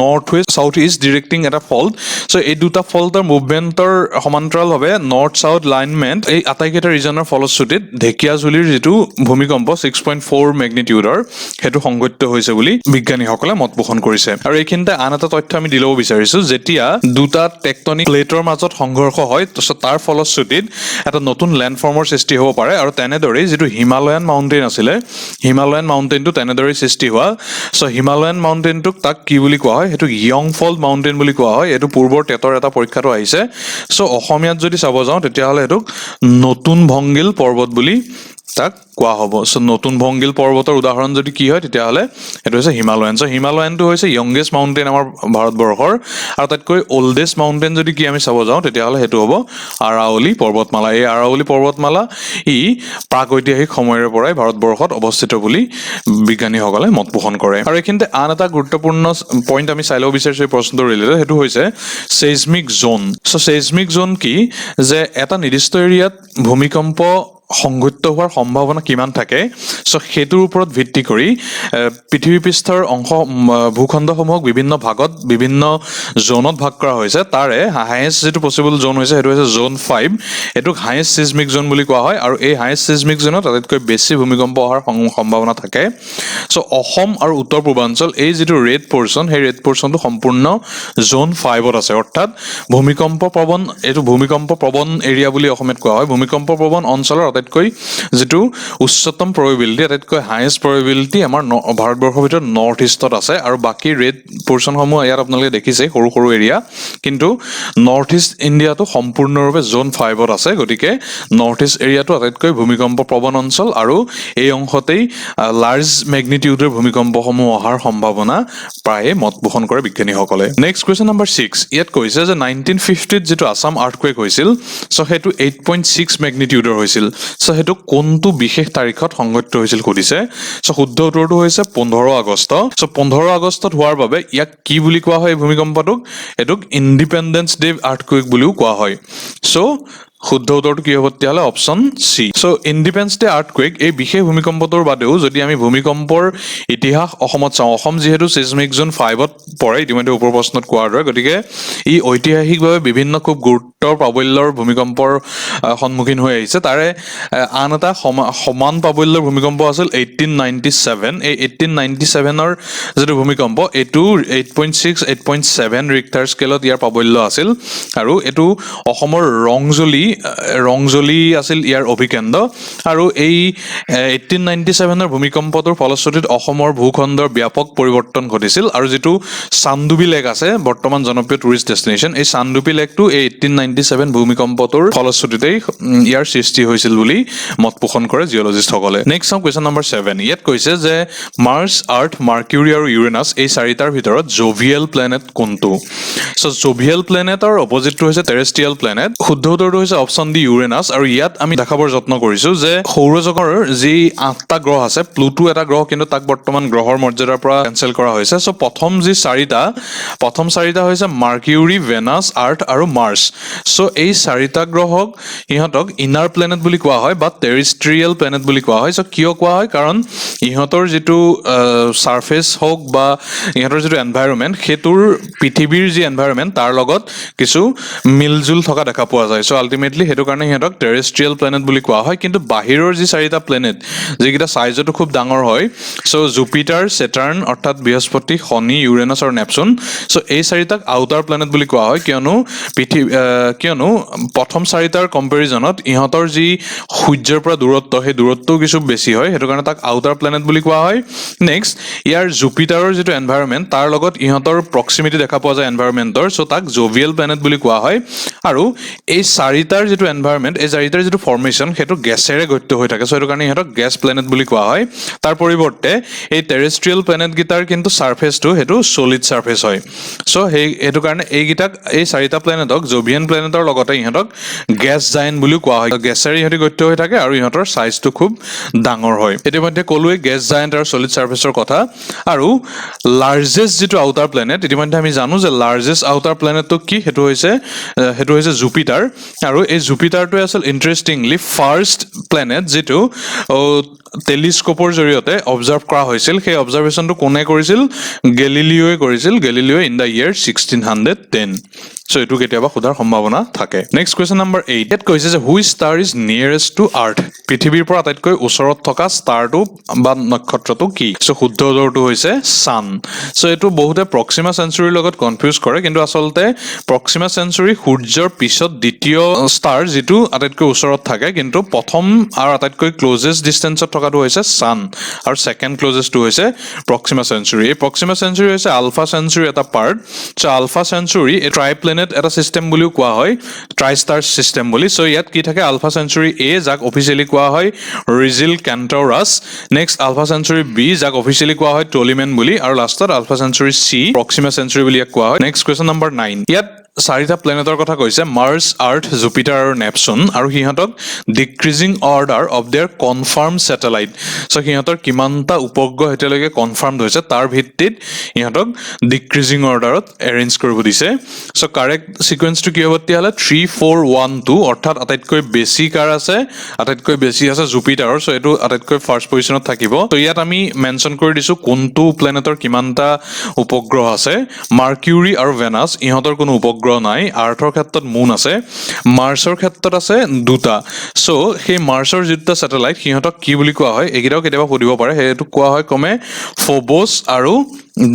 S1: নৰ্থ ওয়েষ্ট সাউথ ইষ্ট ডিৰেক্টিং এটা ফল্ট সো এই দুটা ফল্টৰ মুভমেন্টৰ সমান্তৰালভাৱে নৰ্থ সাউথ লাইনমেন্ট এই আটাইকেইটা ৰিজনৰ ফলস্বৰূপত ঢেকিয়াজুলি মাজুলীৰ যেটো ভূমিকম্প 6.4 ম্যাগনিটিউডৰ হেতু সংঘটিত হৈছে বুলি বিজ্ঞানীসকলে মত পোষণ কৰিছে আৰু এইখিনিতে আন এটা তথ্য আমি দিলব বিচাৰিছো যেতিয়া দুটা টেকটনিক প্লেটৰ মাজত সংঘৰ্ষ হয় তাৰ ফলশ্ৰুতিত এটা নতুন ল্যান্ডফৰ্মৰ সৃষ্টি হ'ব পাৰে আৰু তেনেদৰে যেটো হিমালয়ান মাউন্টেইন আছিলে হিমালয়ান মাউন্টেইনটো তেনেদৰে সৃষ্টি হোৱা সো হিমালয়ান মাউন্টেইনটোক তাক কি বুলি কোৱা হয় হেতু ইয়ংফল মাউন্টেইন বুলি কোৱা হয় এটো পূৰ্বৰ টেটৰ এটা পৰীক্ষাটো আহিছে সো অসমীয়াত যদি চাব যাও তেতিয়া হলে এটো নতুন ভংগিল পৰ্বত বুলি তাক কোৱা হ'ব সো নতুন ভংগিল পৰ্বতৰ উদাহৰণ যদি কি হয় তেতিয়া হলে এটো হৈছে হিমালয়ান সো হিমালয়ানটো হৈছে ইয়ংগেষ্ট মাউন্টেইন আমাৰ ভাৰতবৰ্ষৰ আৰু তাতকৈ ওল্ডেষ্ট মাউন্টেইন যদি কি আমি চাব যাও তেতিয়া হলে হেতু হ'ব আৰাৱলী পৰ্বতমালা এই আৰাৱলী পৰ্বতমালা ই প্ৰাগৈতিহাসিক সময়ৰ পৰাই ভাৰতবৰ্ষত অৱস্থিত বুলি বিজ্ঞানীসকলে মত পোষণ কৰে আৰু এইখিনিতে আন এটা গুৰুত্বপূৰ্ণ পইণ্ট আমি চাই লব বিচাৰিছো এই প্ৰশ্নটোৰ ৰিলেটেড হেতু হৈছে সেইজমিক জোন সো সেইজমিক জোন কি যে এটা নিৰ্দিষ্ট এৰিয়াত ভূমিকম্প সংঘটিত হোৱাৰ সম্ভাৱনা কিমান থাকে সো হেতুৰ ওপৰত ভিত্তি কৰি পৃথিৱী পৃষ্ঠৰ অংশ ভূখণ্ডসমূহক বিভিন্ন ভাগত বিভিন্ন জোনত ভাগ কৰা হৈছে তাৰে হাইয়েষ্ট যেটো পসিবল জোন হৈছে হেতু হৈছে জোন 5 এটুক হাইয়েষ্ট সিজমিক জোন বুলি কোৱা হয় আৰু এই হাইয়েষ্ট সিজমিক জোনত আটাইতকৈ বেছি ভূমিকম্প হোৱাৰ সম্ভাৱনা থাকে সো অসম আৰু উত্তৰ পূৰ্বাঞ্চল এই যেটো ৰেড পোৰশন সেই ৰেড পোৰশনটো সম্পূৰ্ণ জোন 5ত আছে অৰ্থাৎ ভূমিকম্প প্ৰবণ এটো ভূমিকম্প প্ৰবণ এৰিয়া বুলি অসমত কোৱা হয় ভূমিকম্প প্ৰবণ অঞ্চলৰ আটাইতকৈ যেটো উচ্চতম প্ৰবাবিলিটি আটাইতকৈ হাইয়েষ্ট প্ৰবাবিলিটি আমাৰ ভাৰতবৰ্ষৰ ভিতৰত নৰ্থ ইষ্টত আছে আৰু বাকি ৰেড পোৰশনসমূহ ইয়াত আপোনালোকে দেখিছে সৰু সৰু এৰিয়া কিন্তু নৰ্থ ইষ্ট ইণ্ডিয়াটো সম্পূৰ্ণৰূপে জোন 5ত আছে গতিকে নৰ্থ ইষ্ট এৰিয়াটো আটাইতকৈ ভূমিকম্প প্ৰবণ অঞ্চল আৰু এই অংশতেই লাৰ্জ ম্যাগনিটিউডৰ ভূমিকম্পসমূহ অহাৰ সম্ভাৱনা প্ৰায়ে মত পোষণ কৰে বিজ্ঞানীসকলে নেক্সট কোৱেশ্চন নম্বৰ 6 ইয়াত কৈছে যে 1950 ত যেটো আসাম আৰ্থকুৱেক হৈছিল সো হেতু 8.6 ম্যাগনিটিউডৰ হৈছিল সো হেতু কোনটো বিশেষ তাৰিখত সংঘটিত হৈছিল কৈছে সো শুদ্ধ উত্তৰটো হৈছে 15 আগষ্ট সো 15 আগষ্টত হোৱাৰ বাবে ইয়াক কি বুলি কোৱা হয় ভূমিকম্পটোক এটুক ইন্ডিপেন্ডেন্স ডে আৰ্থকুৱেক বুলিও কোৱা হয় সো শুদ্ধ উত্তৰটো কি হ'ব তেতিয়াহলে option C so independence day earthquake এই বিশেষ ভূমিকম্পটোৰ বাদেও যদি আমি ভূমিকম্পৰ ইতিহাস অসমত চাওঁ অসম যেহেতু সিজমিক জোন 5ত পৰে ইতিমধ্যে ওপৰ প্ৰশ্নত কোৱাৰ দৰে গতিকে ই ঐতিহাসিকভাৱে বিভিন্ন খুব গুৰুত্বৰ প্ৰাবল্যৰ ভূমিকম্পৰ সন্মুখীন হৈ আহিছে তাৰে আন এটা সমান প্ৰাবল্যৰ ভূমিকম্প আছিল 1897 এই 1897 ৰ যেটো ভূমিকম্প এটো 8.6 8.7 ৰিক্টাৰ স্কেলত ইয়াৰ প্ৰাবল্য আছিল আৰু এটো অসমৰ ৰংজলি আছিল ইয়াৰ অভিকেন্দ্ৰ আৰু এই 1897 ৰ ভূমিকম্পটোৰ ফলশ্ৰুতিত অসমৰ ভূখণ্ডৰ ব্যাপক পৰিৱৰ্তন ঘটিছিল আৰু যেটো চান্দুবি লেক আছে বৰ্তমান জনপ্ৰিয় টুৰিষ্ট ডেষ্টিনেশ্যন এই চান্দুবি লেকটো এই 1897 ভূমিকম্পটোৰ ফলশ্ৰুতিতেই ইয়াৰ সৃষ্টি হৈছিল বুলি মত পোষণ কৰে জিঅলজিষ্টসকলে নেক্সট চাওঁ কোৱেশ্চন নম্বৰ 7 ইয়াত কৈছে যে মাৰ্চ আৰ্থ মাৰ্কিউৰি আৰু ইউৰেনাছ এই চাৰিটাৰ ভিতৰত জোভিয়েল প্লেনেট কোনটো সো জোভিয়েল প্লেনেটৰ অপজিটটো হৈছে টেৰেষ্ট্ৰিয়েল প্লেনেট শুদ্ধ উত্তৰটো হৈছে অপচন ডি ইউৰেনাছ আৰু ইয়াত আমি দেখাবৰ যত্ন কৰিছো যে সৌৰজগতৰ যি 8টা গ্ৰহ আছে প্লুটো এটা গ্ৰহ কিন্তু তাক বৰ্তমান গ্ৰহৰ মৰ্যাদাৰ পৰা কেনসেল কৰা হৈছে সো প্ৰথম চাৰিটা হৈছে মাৰ্কিউৰি ভেনাছ আৰ্থ আৰু মাৰ্চ সো এই চাৰিটা গ্ৰহক ইহঁতক ইনাৰ প্লেনেট বুলি কোৱা হয় বা টেৰেষ্ট্ৰিয়েল প্লেনেট বুলি কোৱা হয় সো কিয় কোৱা হয় কাৰণ ইহঁতৰ যেটো সাৰফেস হওক বা ইহঁতৰ যেটো এনভায়ৰনমেন্ট হেতুৰ পৃথিৱীৰ যি এনভায়ৰনমেন্ট তাৰ লগত কিছু মিলজুল থকা দেখা পোৱা যায় সো আলটিমেটলি হেতু কাৰণে ইহঁতক টেৰেষ্ট্ৰিয়েল প্লেনেট বুলি কোৱা হয় কিন্তু বাহিৰৰ যি চাৰিটা প্লেনেট যিকিটা সাইজটো খুব ডাঙৰ হয় সো জুপিটাৰ সেটাৰ্ন অৰ্থাৎ বৃহস্পতি শনি ইউৰেনাছ আৰু নেপচুন সো এই চাৰিটাক আউটাৰ প্লেনেট বুলি কোৱা হয় কিয়নো প্ৰথম চাৰিটাৰ কম্পেৰিজনত ইহঁতৰ যি সূৰ্যৰ পৰা দূৰত্ব সেই দূৰত্বও কিছু বেছি হয় হেতু কাৰণে তাক আউটাৰ প্লেনেট বুলি কোৱা হয় নেক্সট ইয়াৰ জুপিটাৰৰ যেটো এনভায়ৰনমেন্ট তাৰ লগত ইহঁতৰ প্ৰক্সিমিটি দেখা পোৱা যায় এনভায়ৰনমেন্টৰ সো তাক জোভিয়েল প্লেনেট বুলি কোৱা হয় আৰু এই চাৰিটাৰ যেটো এনভায়ৰনমেন্ট এই চাৰিটাৰ যেটো ফৰ্মেশন হেতু গেছেৰে গঠিত হৈ থাকে সো হেতু কাৰণে ইহঁতক গেছ প্লেনেট বুলি কোৱা হয় তাৰ পৰিৱৰ্তে এই টেৰেষ্ট্ৰিয়েল প্লেনেট গিটাৰ কিন্তু সাৰফেসটো হেতু সলিড সাৰফেস হয় সো হেতু কাৰণে এই গিটাক এই চাৰিটা প্লেনেটক জোভিয়েন প্লেনেটৰ লগতে ইহঁতক গেছ জায়েন্ট বুলি কোৱা হয় গেছেৰে ইহঁতি গঠিত হৈ থাকে আৰু ইহঁতৰ সাইজটো খুব ডাঙৰ হয় ইতিমধ্যে কলোৱে গেছ জায়েন্ট আৰু সলিড সাৰফেসৰ কথা আৰু লাৰ্জেষ্ট যেটো আউটাৰ প্লেনেট ইতিমধ্যে আমি জানো যে লাৰ্জেষ্ট আউটাৰ প্লেনেটটো কি হেতু হৈছে জুপিটাৰ আৰু এই জুপিটাৰটো আছিল ইন্টাৰেষ্টিংলি ফাৰ্ষ্ট প্লেনেট যেটো টেলিস্কোপৰ জৰিয়তে অবজাৰ্ভ কৰা হৈছিল সেই অবজাৰভেশ্যনটো কোনে কৰিছিল গেলিলিওয়ে কৰিছিল Galileo in the year 1610 so এটো কেতিয়াবা খুদাৰ সম্ভাৱনা থাকে নেক্সট কোৱেশ্চন নম্বৰ 8 ইয়াত কৈছে যে which star is nearest to earth পৃথিৱীৰ পৰা আটাইতকৈ ওচৰত থকা ষ্টাৰটো বা নক্ষত্ৰটো কি সো শুদ্ধ উত্তৰটো হৈছে সান সো এটো বহুতে প্ৰক্সিমা সেঞ্চুৰীৰ লগত কনফিউজ কৰে কিন্তু আসলতে প্ৰক্সিমা সেঞ্চুৰী সূৰ্যৰ পিছত দ্বিতীয় ষ্টাৰ যেটো আটাইতকৈ ওচৰত থাকে কিন্তু প্ৰথম আৰু আটাইতকৈ ক্লোজেষ্ট ডিসটেন্সত থকাটো হৈছে সান আৰু সেকেন্ড ক্লোজেষ্টটো হৈছে প্ৰক্সিমা সেঞ্চুৰী এই প্ৰক্সিমা সেঞ্চুৰী হৈছে আলফা সেঞ্চুৰী এটা পাৰ্ট সো আলফা সেঞ্চুৰী এ ট্ৰাইপ্লেনেট এটা সিস্টেম বুলিও কোৱা হয় ট্ৰাইষ্টাৰ সিস্টেম বুলি সো ইয়াত কি থাকে আলফা সেঞ্চুৰী এ যাক অফিচিয়ালি কোৱা হয় ৰিজিল কেন্টৰাছ নেক্সট আলফা সেঞ্চুৰী বি যাক অফিচিয়ালি কোৱা হয় টলিমেন বুলি আৰু লাষ্টত আলফা সেঞ্চুৰী সি প্ৰক্সিমা সেঞ্চুৰী বুলি কোৱা হয় নেক্সট কোৱেশ্চন নম্বৰ 9 ইয়াত চাৰিটা প্লেনেটৰ কথা কৈছে মাৰ্স আৰ্থ জুপিটাৰ আৰু নেপচুন আৰু হিহঁতক decreasing order of their confirm satellite so হিহঁতৰ কিমানটা উপগ্ৰহ এতিয়ালৈকে কনফাৰ্মড হৈছে তাৰ ভিত্তিত হিহঁতক ডিক্ৰিজিং অৰ্ডাৰত এৰেঞ্জ কৰিব দিছে সো কাৰেক্ট সিকোয়েন্সটো কি হ'ব তেতিয়াহলে 3412 অৰ্থাৎ আটাইতকৈ বেছি কাৰ আছে আটাইতকৈ বেছি আছে জুপিটাৰৰ সো এটো আটাইতকৈ ফাৰ্স্ট পজিশনত থাকিব তো ইয়াত আমি মেনশন কৰি দিছো কোনটো প্লেনেটৰ কিমানটা উপগ্ৰহ আছে মাৰ্কিউৰি আৰু ভেনাছ ইহঁতৰ কোনো উপগ্ৰহ নাই আৰ্থৰ ক্ষেত্ৰত মুন আছে মাৰ্সৰ ক্ষেত্ৰত আছে দুটা সো সেই মাৰ্সৰ যেটা স্যাটেলাইট সিহঁতক কি বুলি কোৱা হয় এগিৰাও কেতিয়াবা পঢ়িব পাৰে হেতু কোৱা হয় কমে ফোবছ আৰু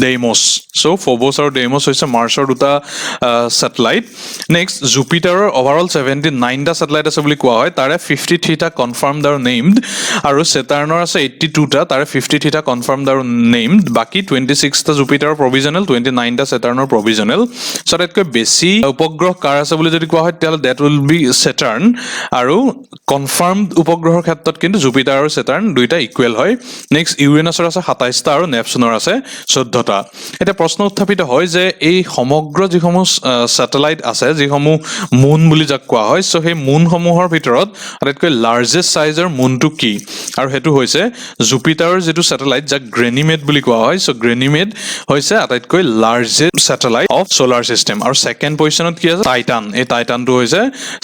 S1: ডেইমছ সো ফোবছ আৰু ডেইমছ হৈছে মাৰ্সৰ দুটা স্যাটেলাইট নেক্সট জুপিটাৰৰ ওভাৰঅল 79 টা স্যাটেলাইট আছে বুলি কোৱা হয় তাৰে 53 টা কনফাৰ্মড আৰু নেমড আৰু সেটাৰ্নৰ আছে 82 টা তাৰে 53 টা কনফাৰ্মড আৰু নেমড বাকি 26 টা জুপিটাৰৰ প্ৰভিজনাল 29 টা সেটাৰ্নৰ প্ৰভিজনাল সো তাতকৈ বেছি উপগ্ৰহ কাৰ আছে বুলি যদি কোৱা হয় তেতিয়াহলে দ্যাট উইল বি সেটাৰ্ন আৰু কনফাৰ্মড উপগ্ৰহৰ ক্ষেত্ৰত কিন্তু জুপিটাৰ আৰু সেটাৰ্ন দুইটা ইকুৱেল হয় নেক্সট ইউৰেনাছৰ আছে 27 টা আৰু নেপচুনৰ আছে 14 টা এটা প্ৰশ্ন উত্থাপিত হয় যে এই সমগ্ৰ যিসমূহ স্যাটেলাইট আছে যিসমূহ মুন বুলি যাক কোৱা হয় সো সেই মুন সমূহৰ ভিতৰত আটাইতকৈ লাৰ্জেষ্ট সাইজৰ মুনটো কি আৰু হেতু হৈছে জুপিটাৰৰ যেটো স্যাটেলাইট যাক গ্ৰেনিমেড বুলি কোৱা হয় সো গ্ৰেনিমেড হৈছে আটাইতকৈ largest satellite of solar system আৰু সেকেন্ড পজিশনত কি আছে টাইটান এই টাইটানটো হৈছে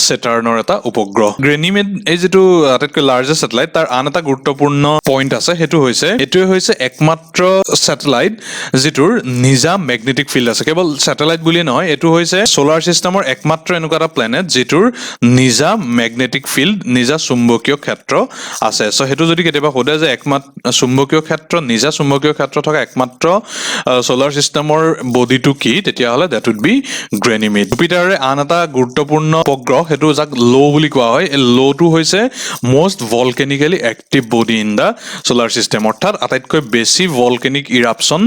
S1: সেটাৰ্নৰ এটা উপগ্ৰহ গ্ৰেনিমেড এই যেটো আটাইতকৈ লাৰ্জেষ্ট স্যাটেলাইট তাৰ আন এটা গুৰুত্বপূৰ্ণ পইণ্ট আছে হেতু হৈছে এটোৱে হৈছে একমাত্ৰ স্যাটেলাইট যেটোৰ নিজা ম্যাগনেটিক ফিল্ড আছে কেৱল স্যাটেলাইট বুলি নহয় এটো হৈছে সোলাৰ সিস্টেমৰ একমাত্ৰ এনেকুৱা এটা প্লেনেট যেটোৰ নিজা ম্যাগনেটিক ফিল্ড নিজা চুম্বকীয় ক্ষেত্ৰ আছে সো হেতু যদি কেতিয়াবা সোধে যে একমাত্ৰ চুম্বকীয় ক্ষেত্ৰ নিজা চুম্বকীয় ক্ষেত্ৰ থকা একমাত্ৰ সোলাৰ সিস্টেমৰ বডিটো কি তেতিয়াহলে দ্যাট উড বি গ্ৰেনিমেড জুপিটাৰে আন এটা গুৰুত্বপূৰ্ণ উপগ্ৰহ হেতু যাক লো বুলি কোৱা হয় এই লোটো হৈছে most volcanically active body in the solar system অৰ্থাৎ আটাইতকৈ বেছি ভলকেনিক ইৰাপচন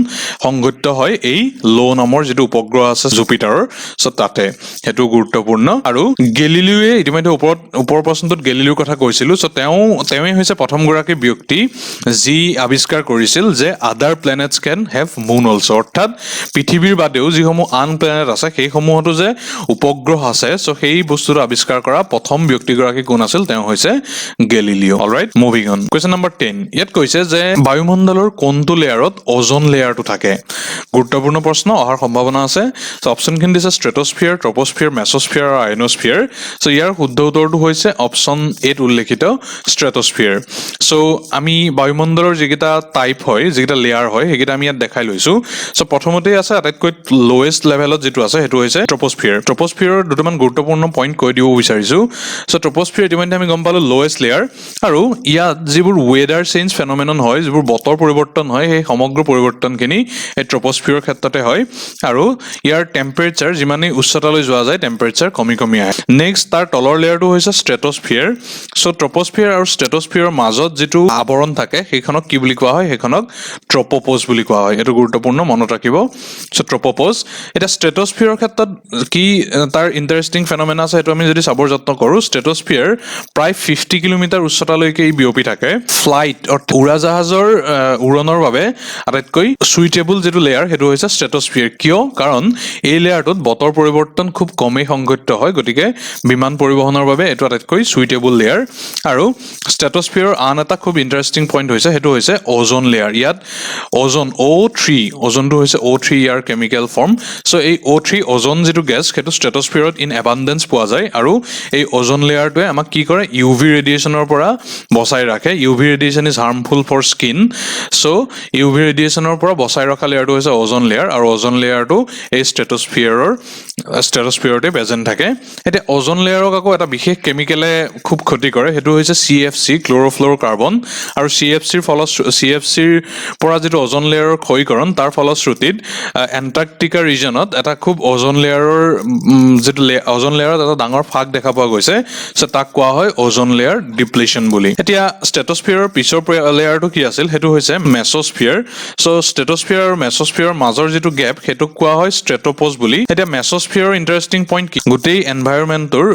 S1: সংঘটিত হয় এই লো নামৰ যেটো উপগ্ৰহ আছে জুপিটাৰৰ সো তাতে হেতু গুৰুত্বপূৰ্ণ আৰু গেলিলিওয়ে ইতিমধ্যে ওপৰ প্ৰশ্নটোত গেলিলিওৰ কথা কৈছিলো সো তেৱেই হৈছে প্ৰথম গৰাকী ব্যক্তি যি আৱিষ্কাৰ কৰিছিল যে আদাৰ প্লেনেটস ক্যান হেভ মুন অলসো অৰ্থাৎ পৃথিৱীৰ বাদেও যিসমূহ আন প্লেনেট আছে সেই সমূহতো যে উপগ্ৰহ আছে সো সেই বস্তুটো আৱিষ্কাৰ কৰা প্ৰথম ব্যক্তিগৰাকী কোন আছিল তেওঁ হৈছে Galileo alright moving on question number 10 ইয়াত কৈছে যে বায়ুমণ্ডলৰ কোনটো লেয়াৰত ওজন লেয়াৰটো থাকে গুৰুত্বপূৰ্ণ প্ৰশ্ন অহাৰ সম্ভাৱনা আছে সো অপচন খিনি দিছে স্ট্ৰেটোস্ফিয়াৰ ট্ৰপোস্ফিয়াৰ মেসোস্ফিয়াৰ আৰু আয়নোস্ফিয়াৰ সো ইয়াৰ শুদ্ধ উত্তৰটো হৈছে অপচন 8 উল্লেখিত স্ট্ৰেটোস্ফিয়াৰ সো আমি বায়ুমণ্ডলৰ যিকিটা টাইপ হয় যিকিটা লেয়াৰ হয় হেকিটা আমি ইয়াত দেখাই লৈছো সো প্ৰথমতে আছে আটাইতকৈ লোৱেষ্ট লেভেলত যেটো আছে হেতু হৈছে ট্ৰপোস্ফিয়াৰৰ দুটামান গুৰুত্বপূৰ্ণ পইণ্ট কৈ দিব বিচাৰিছো সো ট্ৰপোস্ফিয়াৰ ইতিমধ্যে আমি গম পালো লোৱেষ্ট লেয়াৰ আৰু ইয়াত যিবোৰ ওয়েদাৰ চেঞ্জ ফেনোমেনন হয় যিবোৰ বতৰ পৰিৱৰ্তন হয় সেই সমগ্ৰ পৰিৱৰ্তনখিনি এই ট্ৰপোস্ফিয়াৰৰ ক্ষেত্ৰতে হয় আৰু ইয়াৰ টেম্পাৰেচাৰ যিমানেই উচ্চতালৈ যোৱা যায় টেম্পাৰেচাৰ কমি আহে নেক্সট তাৰ তলৰ লেয়াৰটো হৈছে স্ট্ৰেটোস্ফিয়াৰ সো ট্ৰপোস্ফিয়াৰ আৰু স্ট্ৰেটোস্ফিয়াৰৰ মাজত যেটো আৱৰণ থাকে সেইখনক কি বুলি কোৱা হয় সেইখনক ট্ৰপোপজ বুলি কোৱা হয় এটো গুৰুত্বপূৰ্ণ মনত ৰাখিব সো ট্ৰপোপজ এটা স্ট্ৰেটোস্ফিয়াৰৰ ক্ষেত্ৰত কি তাৰ ইন্টাৰেষ্টিং ফেনোমেনা আছে এটো আমি যদি চাবৰ যত্ন কৰো স্ট্ৰেটোস্ফিয়াৰ প্ৰায় 50 কিলোমিটাৰ উচ্চতালৈকে ই বিয়পি থাকে ফ্লাইট অৰ্থাৎ উৰাজাহাজৰ উৰণৰ বাবে আটাইতকৈ সুইটেবল যেটো লেয়াৰ হেতু হৈছে স্ট্ৰেটোস্ফিয়াৰ কিয় কাৰণ এই লেয়াৰটোত বতৰ পৰিৱৰ্তন খুব কমেই সংঘটিত হয় গতিকে বিমান পৰিবহনৰ বাবে এটো আটাইতকৈ সুইটেবল লেয়াৰ আৰু স্ট্ৰেটোস্ফিয়াৰৰ আন এটা খুব ইন্টাৰেষ্টিং পইণ্ট হৈছে হেতু হৈছে ওজন লেয়াৰ ইয়াত ওজন O3 ওজনটো হৈছে O3 ইয়াৰ কেমিক্যাল ফৰ্ম সো এই O3 ওজন যেটো গ্যাস সেটো স্ট্ৰেটোস্ফিয়াৰত ইন এবান্ডেন্স পোৱা যায় আৰু এই ওজন লেয়াৰটোৱে আমাক কি কৰে ইউভি ৰেডিয়েশনৰ পৰা বচাই ৰাখে UV radiation is harmful for skin so UV ৰেডিয়েশনৰ পৰা বচাই ৰখা লেয়াৰটো হৈছে ওজন লেয়াৰ আৰু ওজন লেয়াৰটো এই স্ট্ৰেটোস্ফিয়াৰতে প্ৰেজেন্ট থাকে এতিয়া ওজন লেয়াৰক আকৌ এটা বিশেষ কেমিকেলে খুব ক্ষতি কৰে হেতু হৈছে CFC ক্লোৰোফ্লোৰকাৰ্বন আৰু CFCৰ পৰা যেটো ওজন লেয়াৰৰ ক্ষয়কৰণ তাৰ ফলশ্ৰুতিত এন্টাৰ্কটিকা ৰিজনত এটা খুব ওজন লেয়াৰৰ যেটো ওজন লেয়াৰত এটা ডাঙৰ ফাক দেখা পোৱা গৈছে সো তাক কোৱা হয় ওজন লেয়াৰ ডিপ্লিশন বুলি এতিয়া স্ট্ৰেটোস্ফিয়াৰৰ পিছৰ লেয়াৰটো কি আছিল হেতু হৈছে মেসোস্ফিয়াৰ সো স্ট্ৰেটোস্ফিয়াৰ আৰু মেসোস্ফিয়াৰৰ মাজৰ যেটো গ্যাপ হেতু কোৱা হয় স্ট্ৰেটোপ'জ বুলি এতিয়া মেসোস্ফিয়াৰৰ ইন্টাৰেষ্টিং পইণ্ট কি গোটেই এনভায়ৰনমেন্টৰ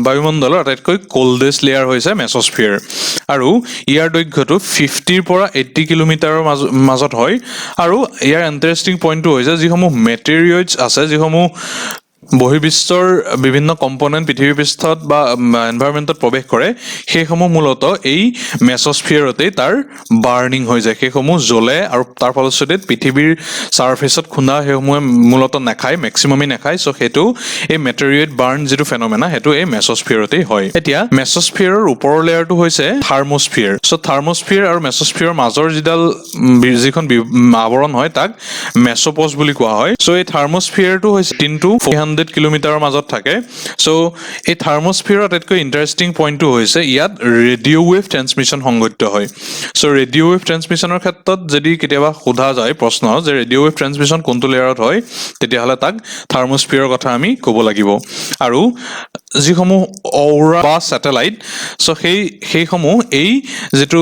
S1: বায়ুমণ্ডলৰ আটাইতকৈ কোল্ডেষ্ট লেয়াৰ হৈছে মেসোস্ফিয়াৰ আৰু ইয়াৰ দৈৰ্ঘ্যটো 50 পৰা 80 কিলোমিটাৰৰ মাজত হয় আৰু ইয়াৰ ইন্টাৰেষ্টিং পইণ্টটো হৈছে যিসমূহ মেটেৰিয়েলছ আছে যিসমূহ বহিৰ্বিশ্বৰ বিভিন্ন কম্পোনেন্ট পৃথিৱী পৃষ্ঠত বা এনভায়ৰনমেন্টত প্ৰৱেশ কৰে সেইসমূহ মূলত এই মেসোস্ফিয়াৰতে তাৰ বাৰ্নিং হৈ যায় সেইসমূহ জ্বলে আৰু তাৰ ফলশ্ৰুতিত পৃথিৱীৰ সাৰফেসত খুন্দা সেইসমূহে মূলত নাখায় ম্যাক্সিমামে নাখায় সো হেতু এই মেটেৰিয়েল বাৰ্ন যেটো ফেনোমেনা হেতু এই মেসোস্ফিয়াৰতে হয় এতিয়া মেসোস্ফিয়াৰৰ ওপৰৰ লেয়াৰটো হৈছে থাৰ্মোস্ফিয়াৰ সো থাৰ্মোস্ফিয়াৰ আৰু মেসোস্ফিয়াৰৰ মাজৰ যিখন আৱৰণ হয় তাক মেসোপজ বুলি কোৱা হয় সো এই থাৰ্মোস্ফিয়াৰটো হৈছে 3 to 400 কিলোমিটাৰৰ মাজত থাকে সো এই থাৰ্মোস্ফিয়াৰৰ আটাইতকৈ ইন্টাৰেষ্টিং পইণ্টটো হৈছে ইয়াত ৰেডিঅ' ৱেভ ট্ৰান্সমিশ্যন সংঘটিত হয় সো ৰেডিঅ' ৱেভ ট্ৰান্সমিশ্যনৰ ক্ষেত্ৰত যদি কেতিয়াবা সোধা যায় প্ৰশ্ন যে ৰেডিঅ' ৱেভ ট্ৰান্সমিশ্যন কোনটো লেয়াৰত হয় তেতিয়াহলে তাক থাৰ্মোস্ফিয়াৰৰ কথা আমি ক'ব লাগিব আৰু যিসমূহ অউৰা বা স্যাটেলাইট সো সেইসমূহ এই যেটো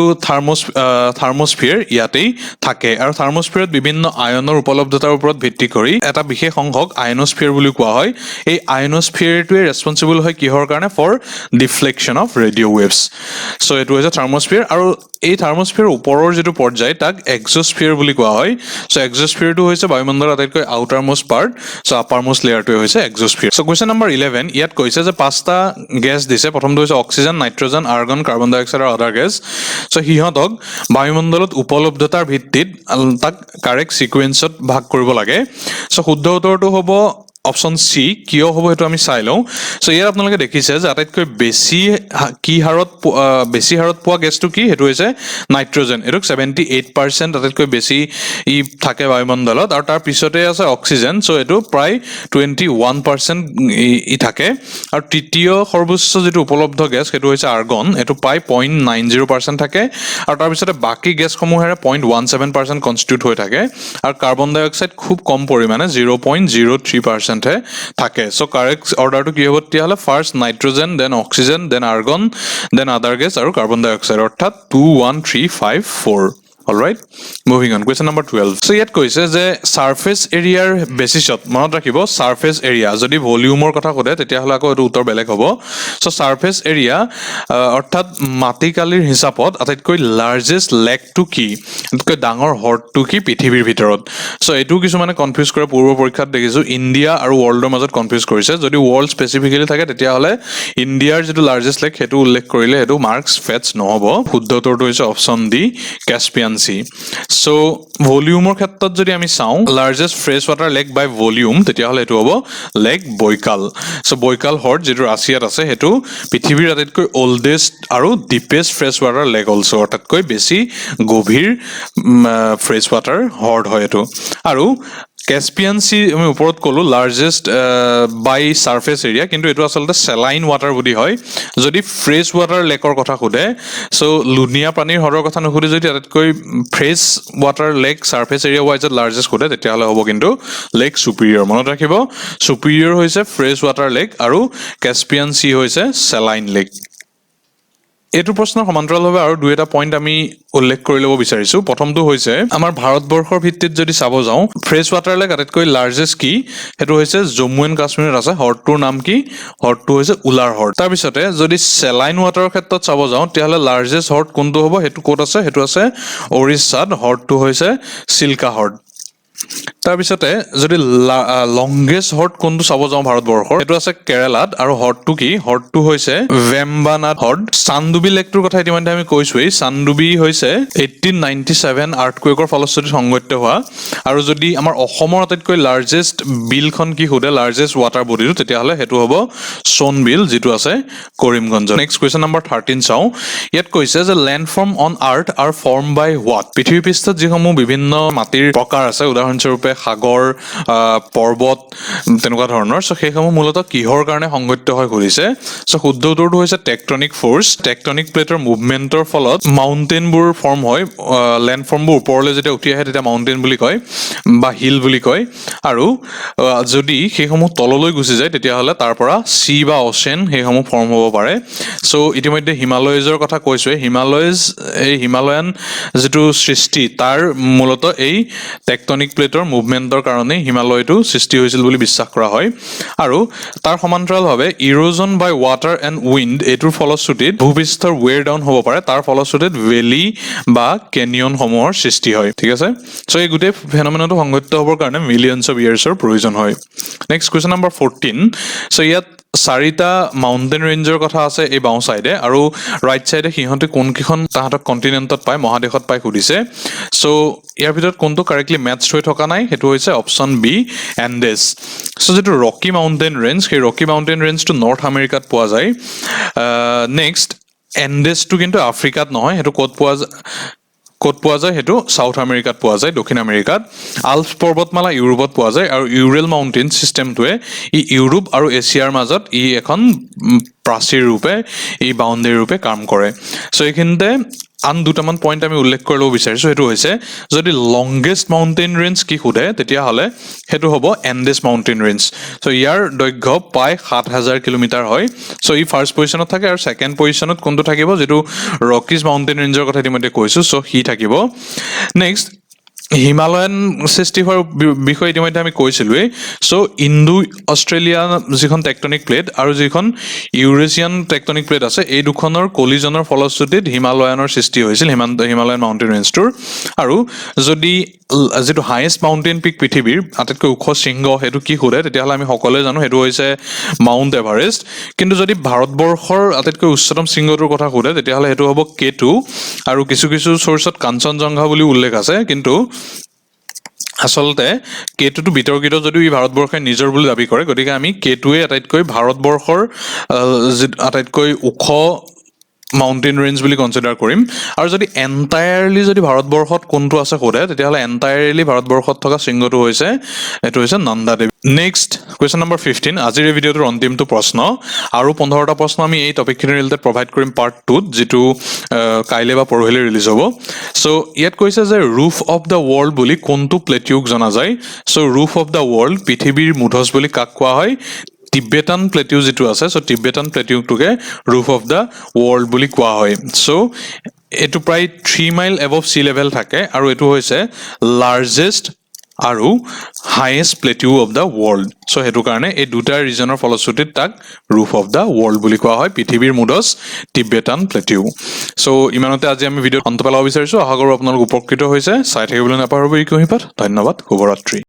S1: থাৰ্মোস্ফিয়াৰ ইয়াতেই থাকে আৰু থাৰ্মোস্ফিয়াৰত বিভিন্ন আয়নৰ উপলব্ধতাৰ ওপৰত ভিত্তি কৰি এটা বিশেষ অংশক আয়নোস্ফিয়াৰ বুলি কোৱা হয় এই আয়নোস্ফিয়াৰটোৱে ৰেসপন্সিবল হয় কিহৰ কাৰণে for deflection of radio' waves so এটো হৈছে থাৰ্মোস্ফিয়াৰ আৰু এই থাৰ্মোস্ফিয়াৰৰ ওপৰৰ যেটো পৰ্যায় তাক এক্সোস্ফিয়াৰ বুলি কোৱা হয় সো এক্সোস্ফিয়াৰটো হৈছে বায়ুমণ্ডলৰ আটাইতকৈ outer most part so upper most লেয়াৰটোৱে হৈছে এক্সোস্ফিয়াৰ সো কোৱেশ্চন নম্বৰ 11 ইয়াত কৈছে যে পাঁচটা গ্যাস দিছে প্ৰথমটো হৈছে অক্সিজেন নাইট্ৰজেন আৰ্গন কাৰ্বন ডাই অক্সাইড আৰু আদাৰ গ্যাস সো হিহঁতক বায়ুমণ্ডলত উপলব্ধতাৰ ভিত্তিত তাক কাৰেক্ট সিকুৱেন্সত ভাগ কৰিব লাগে সো শুদ্ধ উত্তৰটো হ'ব অপশন সি কিয় হ'ব হেতু আমি চাই লওঁ সো ইয়াত আপোনালোকে দেখিছে যে আটাইতকৈ বেছি হাৰত পোৱা গেছটো কি হেতু হৈছে নাইট্ৰজেন এটো 78% আটাইতকৈ বেছি ই থাকে বায়ুমণ্ডলত আৰু তাৰ পিছতে আছে অক্সিজেন সো এটো প্ৰায় 21% ই থাকে আৰু তৃতীয় সৰ্বোচ্চ যেটো উপলব্ধ গ্যাস হেতু হৈছে আৰ্গন এটো প্ৰায় 0.90% থাকে আৰু তাৰ পিছতে বাকি গ্যাসসমূহেৰে 0.17% কনস্টিটিউট হৈ থাকে আৰু কাৰ্বন ডাই অক্সাইড খুব কম পৰিমাণে 0.03% থাকে সো কাৰেক্ট অৰ্ডাৰটো কি হ'ব তেতিয়াহলে first nitrogen then oxygen then argon then other gas আৰু কাৰ্বন ডাই অক্সাইড অৰ্থাৎ 2 1 3 5 4 alright moving on question number 12 so ইয়াত কৈছে যে সাৰফেস এৰিয়াৰ বেসিছত মনত ৰাখিব সাৰফেস এৰিয়া যদি ভলিউমৰ কথা কয় তেতিয়াহলে আকৌ এটো উত্তৰ বেলেগ হ'ব সো সাৰফেস এৰিয়া অৰ্থাৎ মাটিকালিৰ হিচাপত আটাইতকৈ লাৰ্জেষ্ট লেকটো কি আটাইতকৈ ডাঙৰ হ্ৰদটো কি পৃথিৱীৰ ভিতৰত সো এটো কিছুমানে কনফিউজ কৰে পূৰ্ব পৰীক্ষাত দেখিছো ইণ্ডিয়া আৰু ওয়াৰ্ল্ডৰ মাজত কনফিউজ কৰিছে যদি ওয়াৰ্ল্ড স্পেসিফিক্যালি থাকে তেতিয়াহলে ইণ্ডিয়াৰ যেটো লাৰ্জেষ্ট লেক হেতু উল্লেখ কৰিলে হেতু মাৰ্কস ফেটছ নহব শুদ্ধ উত্তৰটো হৈছে অপশন ডি কাস্পিয়ান সি সো ভলিউমৰ ক্ষেত্ৰত যদি আমি চাও লাৰ্জেষ্ট ফ্ৰেছ ৱাটাৰ লেক বাই ভলিউম তেতিয়াহলে এটো হ'ব লেক বৈকাল সো বৈকাল হ্ৰদ যেটো ৰাছিয়াত আছে হেতু পৃথিৱীৰ আটাইতকৈ ওল্ডেষ্ট আৰু ডিপেষ্ট ফ্ৰেছ ৱাটাৰ লেক অলসো অৰ্থাৎকৈ বেছি গভীৰ ফ্ৰেছ ৱাটাৰ হ্ৰদ হয় এটো আৰু কাস্পিয়ান সি আমি ওপৰত কলো লাৰ্জেষ্ট বাই সাৰফেস এৰিয়া কিন্তু এটো আসলতে সেলাইন ৱাটাৰ বুলি হয় যদি ফ্ৰেছ ৱাটাৰ লেকৰ কথা খুদে সো লুনিয়া পানীৰ হ্ৰদৰ কথা নুখুদে যদি আটাইতকৈ fresh water lake surface area ওয়াইজত লাৰ্জেষ্ট খুদে তেতিয়াহলে হ'ব কিন্তু লেক সুপিৰিয়ৰ মনত ৰাখিব সুপিৰিয়ৰ হৈছে ফ্ৰেছ ৱাটাৰ লেক আৰু কাস্পিয়ান সি হৈছে সেলাইন লেক এটো প্ৰশ্নৰ সমান্তৰালভাৱে আৰু দুই এটা পইণ্ট আমি উল্লেখ কৰি ল'ব বিচাৰিছো প্ৰথমটো হৈছে আমাৰ ভাৰতবৰ্ষৰ ভিত্তিত যদি চাব যাওঁ ফ্ৰেছ ৱাটাৰ লেক আটাইতকৈ লাৰ্জেষ্ট কি হেতু হৈছে জম্মু এণ্ড কাশ্মীৰত আছে হ্ৰদটোৰ নাম কি হ্ৰদটো হৈছে উলাৰ হ্ৰদ তাৰ পিছতে যদি সেলাইন ৱাটাৰৰ ক্ষেত্ৰত চাব যাওঁ তেতিয়াহলে লাৰ্জেষ্ট হ্ৰদ কোনটো হ'ব হেতু ক'ত আছে হেতু আছে ওড়িশাত হ্ৰদটো হৈছে চিল্কা হ্ৰদ তাৰপিছতে যদি লংগেষ্ট হ্ৰদ কোনটো চাব যাওঁ ভাৰতবৰ্ষৰ সেইটো আছে কেৰালাত আৰু হ্ৰদটো কি হ্ৰদটো হৈছে ভেম্বানাড হ্ৰদ চানডুবি লেকটোৰ কথা ইতিমধ্যে আমি কৈছোৱেই চানডুবি হৈছে 1897 আৰ্থকুৱেকৰ ফলশ্ৰুতিত সংঘটিত হোৱা আৰু যদি আমাৰ অসমৰ আটাইতকৈ লাৰ্জেষ্ট বিলখন কি সোধে লাৰ্জেষ্ট ৱাটাৰ বডিটো তেতিয়াহ'লে সেইটো হ'ব সোণ বিল যিটো আছে কৰিমগঞ্জ নেক্সট কুৱেশ্যন নম্বৰ 13 চাওঁ ইয়াত কৈছে যে landform on earth are form by what পৃথিৱী পৃষ্ঠত যিসমূহ বিভিন্ন মাটিৰ প্ৰকাৰ আছে উদাহৰণস্বৰূপে সাগৰ পৰ্বত তেনেকুৱা ধৰণৰ সো সেইসমূহ মূলতঃ কিহৰ কাৰণে সংঘটিত হৈ ঘূৰিছে সো শুদ্ধ উত্তৰটো হৈছে টেকটনিক ফ'ৰ্চ টেকটনিক প্লেটৰ মুভমেণ্টৰ ফলত মাউণ্টেইনবোৰ ফৰ্ম হয় লেণ্ডফৰ্মবোৰ ওপৰলৈ যেতিয়া উঠি আহে তেতিয়া মাউণ্টেইন বুলি কয় বা হিল বুলি কয় আৰু যদি সেইসমূহ তললৈ গুচি যায় তেতিয়াহ'লে তাৰ পৰা সি বা অ'চেন সেইসমূহ ফৰ্ম হ'ব পাৰে সো ইতিমধ্যে হিমালয়জৰ কথা কৈছোৱে হিমালয়ান যিটো সৃষ্টি তাৰ মূলতঃ এই টেকটনিক প্লেটৰ মুভমেণ্টৰ কাৰণে হিমালয়টো সৃষ্টি হৈছিল বুলি বিশ্বাস কৰা হয় আৰু তাৰ সমান্তৰালভাৱে ইৰোজন বাই ৱাটাৰ এণ্ড উইণ্ড এইটোৰ ফলশ্ৰুতিত ভূপৃষ্ঠৰ ৱেৰ ডাউন হ'ব পাৰে তাৰ ফলশ্ৰুতিত ভেলী বা কেনিয়নসমূহৰ সৃষ্টি হয় ঠিক আছে সো এই গোটেই ফেনমেননটো সংঘটিত হ'বৰ কাৰণে মিলিয়নছ অফ ইয়াৰ্ছৰ প্ৰয়োজন হয় নেক্সট কুৱেশ্যন নম্বৰ 14 সো ইয়াত চাৰিটা মাউণ্টেইন ৰেঞ্জৰ কথা আছে এই বাওঁ চাইডে আৰু ৰাইট চাইডে সিহঁতে কোনকেইখন তাহাঁতক কণ্টিনেণ্টত পায় মহাদেশত পায় সুধিছে সো ইয়াৰ ভিতৰত কোনটো কাৰেক্টলি মেটচ হৈ থকা নাই সেইটো হৈছে অপশ্যন বি এণ্ডেছ সো যিটো ৰকি মাউণ্টেইন ৰেঞ্জ সেই ৰকি মাউণ্টেইন ৰেঞ্জটো নৰ্থ আমেৰিকাত পোৱা যায় নেক্সট এণ্ডেছটো কিন্তু আফ্ৰিকাত নহয় সেইটো ক'ত পোৱা যায় সেইটো সাউথ আমেৰিকাত পোৱা যায় দক্ষিণ আমেৰিকাত আল্পছ পৰ্বতমালা ইউৰোপত পোৱা যায় আৰু ইউৰেল মাউণ্টেইন চিষ্টেমটোৱে ই ইউৰোপ আৰু এছিয়াৰ মাজত ই এখন প্ৰাচীৰ ৰূপে ই বাউণ্ডেৰী ৰূপে কাম কৰে সো এইখিনিতে আন দুটামান পইণ্ট আমি উল্লেখ কৰিব বিচাৰিছোঁ সেইটো হৈছে যদি লংগেষ্ট মাউণ্টেইন ৰেঞ্জ কি সোধে তেতিয়াহ'লে সেইটো হ'ব এণ্ডেছ মাউণ্টেইন ৰেঞ্জ সো ইয়াৰ দৈৰ্ঘ্য প্ৰায় 7,000 কিলোমিটাৰ হয় সো ই ফাৰ্ষ্ট পজিশ্যনত থাকে আৰু ছেকেণ্ড পজিশ্যনত কোনটো থাকিব যিটো ৰকিজ মাউণ্টেইন ৰেঞ্জৰ কথা ইতিমধ্যে কৈছোঁ সো সি থাকিব নেক্সট হিমালয়ান সৃষ্টি হোৱাৰ বিষয়ে ইতিমধ্যে আমি কৈছিলোঁৱেই সো ইণ্ডো অষ্ট্ৰেলিয়ান যিখন টেকটনিক প্লেট আৰু যিখন ইউৰেছিয়ান টেকটনিক প্লেট আছে এই দুখনৰ কলিজনৰ ফলশ্ৰুতিত হিমালয়ানৰ সৃষ্টি হৈছিল হিমালয়ান মাউণ্টেইন ৰেঞ্জটোৰ আৰু যদি যিটো হায়েষ্ট মাউণ্টেইন পিক পৃথিৱীৰ আটাইতকৈ ওখ শৃংগ সেইটো কি সোধে তেতিয়াহ'লে আমি সকলোৱে জানো সেইটো হৈছে মাউণ্ট এভাৰেষ্ট কিন্তু যদি ভাৰতবৰ্ষৰ আটাইতকৈ উচ্চতম শৃংগটোৰ কথা সোধে তেতিয়াহ'লে সেইটো হ'ব K2 আৰু কিছু চ'ৰ্চত কাঞ্চনজংঘা বুলি উল্লেখ আছে কিন্তু আচলতে K2টো বিতৰ্কিত যদিও ই ভাৰতবৰ্ষই নিজৰ বুলি দাবী কৰে গতিকে আমি K2ৱে আটাইতকৈ ভাৰতবৰ্ষৰ আটাইতকৈ ওখ মাউণ্টেইন ৰেঞ্জ বুলি কনচিডাৰ কৰিম আৰু যদি এণ্টায়াৰলি যদি ভাৰতবৰ্ষত কোনটো আছে সোধে তেতিয়াহ'লে এণ্টায়াৰলি ভাৰতবৰ্ষত থকা শৃংগটো হৈছে এইটো হৈছে নন্দা দেৱী নেক্সট কুৱেশ্যন নম্বৰ 15 আজিৰ এই ভিডিঅ'টোৰ অন্তিমটো প্ৰশ্ন আৰু 15টা প্ৰশ্ন আমি এই টপিকখিনিৰ ৰিলেটেড প্ৰভাইড কৰিম পাৰ্ট 2ত যিটো কাইলৈ বা পৰহিলৈ ৰিলিজ হ'ব সো ইয়াত কৈছে যে ৰুফ অফ দ্য ৱৰ্ল্ড বুলি কোনটো প্লেটিউক জনা যায় so roof of the world পৃথিৱীৰ মুধচ বুলি কাক কোৱা হয় টিবেটান প্লেটিউ যিটো আছে সো টিবেটান প্লেটিউটোকে ৰুফ অফ দ্য ৱৰ্ল্ড বুলি কোৱা হয় সো এইটো প্ৰায় 3 মাইল এবভ সি লেভেল থাকে আৰু এইটো হৈছে লাৰ্জেষ্ট আৰু highest প্লেটিউ of the world so সেইটো কাৰণে এই দুটা ৰিজনৰ ফলশ্ৰুতিত তাক ৰুফ অফ দ্য ৱৰ্ল্ড বুলি কোৱা হয় পৃথিৱীৰ মুধচ টিবেটান প্লেটিউ সো ইমানতে আজি আমি ভিডিঅ'ত অন্ত পেলাব বিচাৰিছোঁ আশা কৰোঁ আপোনালোক উপকৃত হৈছে চাই থাকিবলৈ নাপাহৰিব এই কুঁহিপাত ধন্যবাদ শুভৰাত্ৰি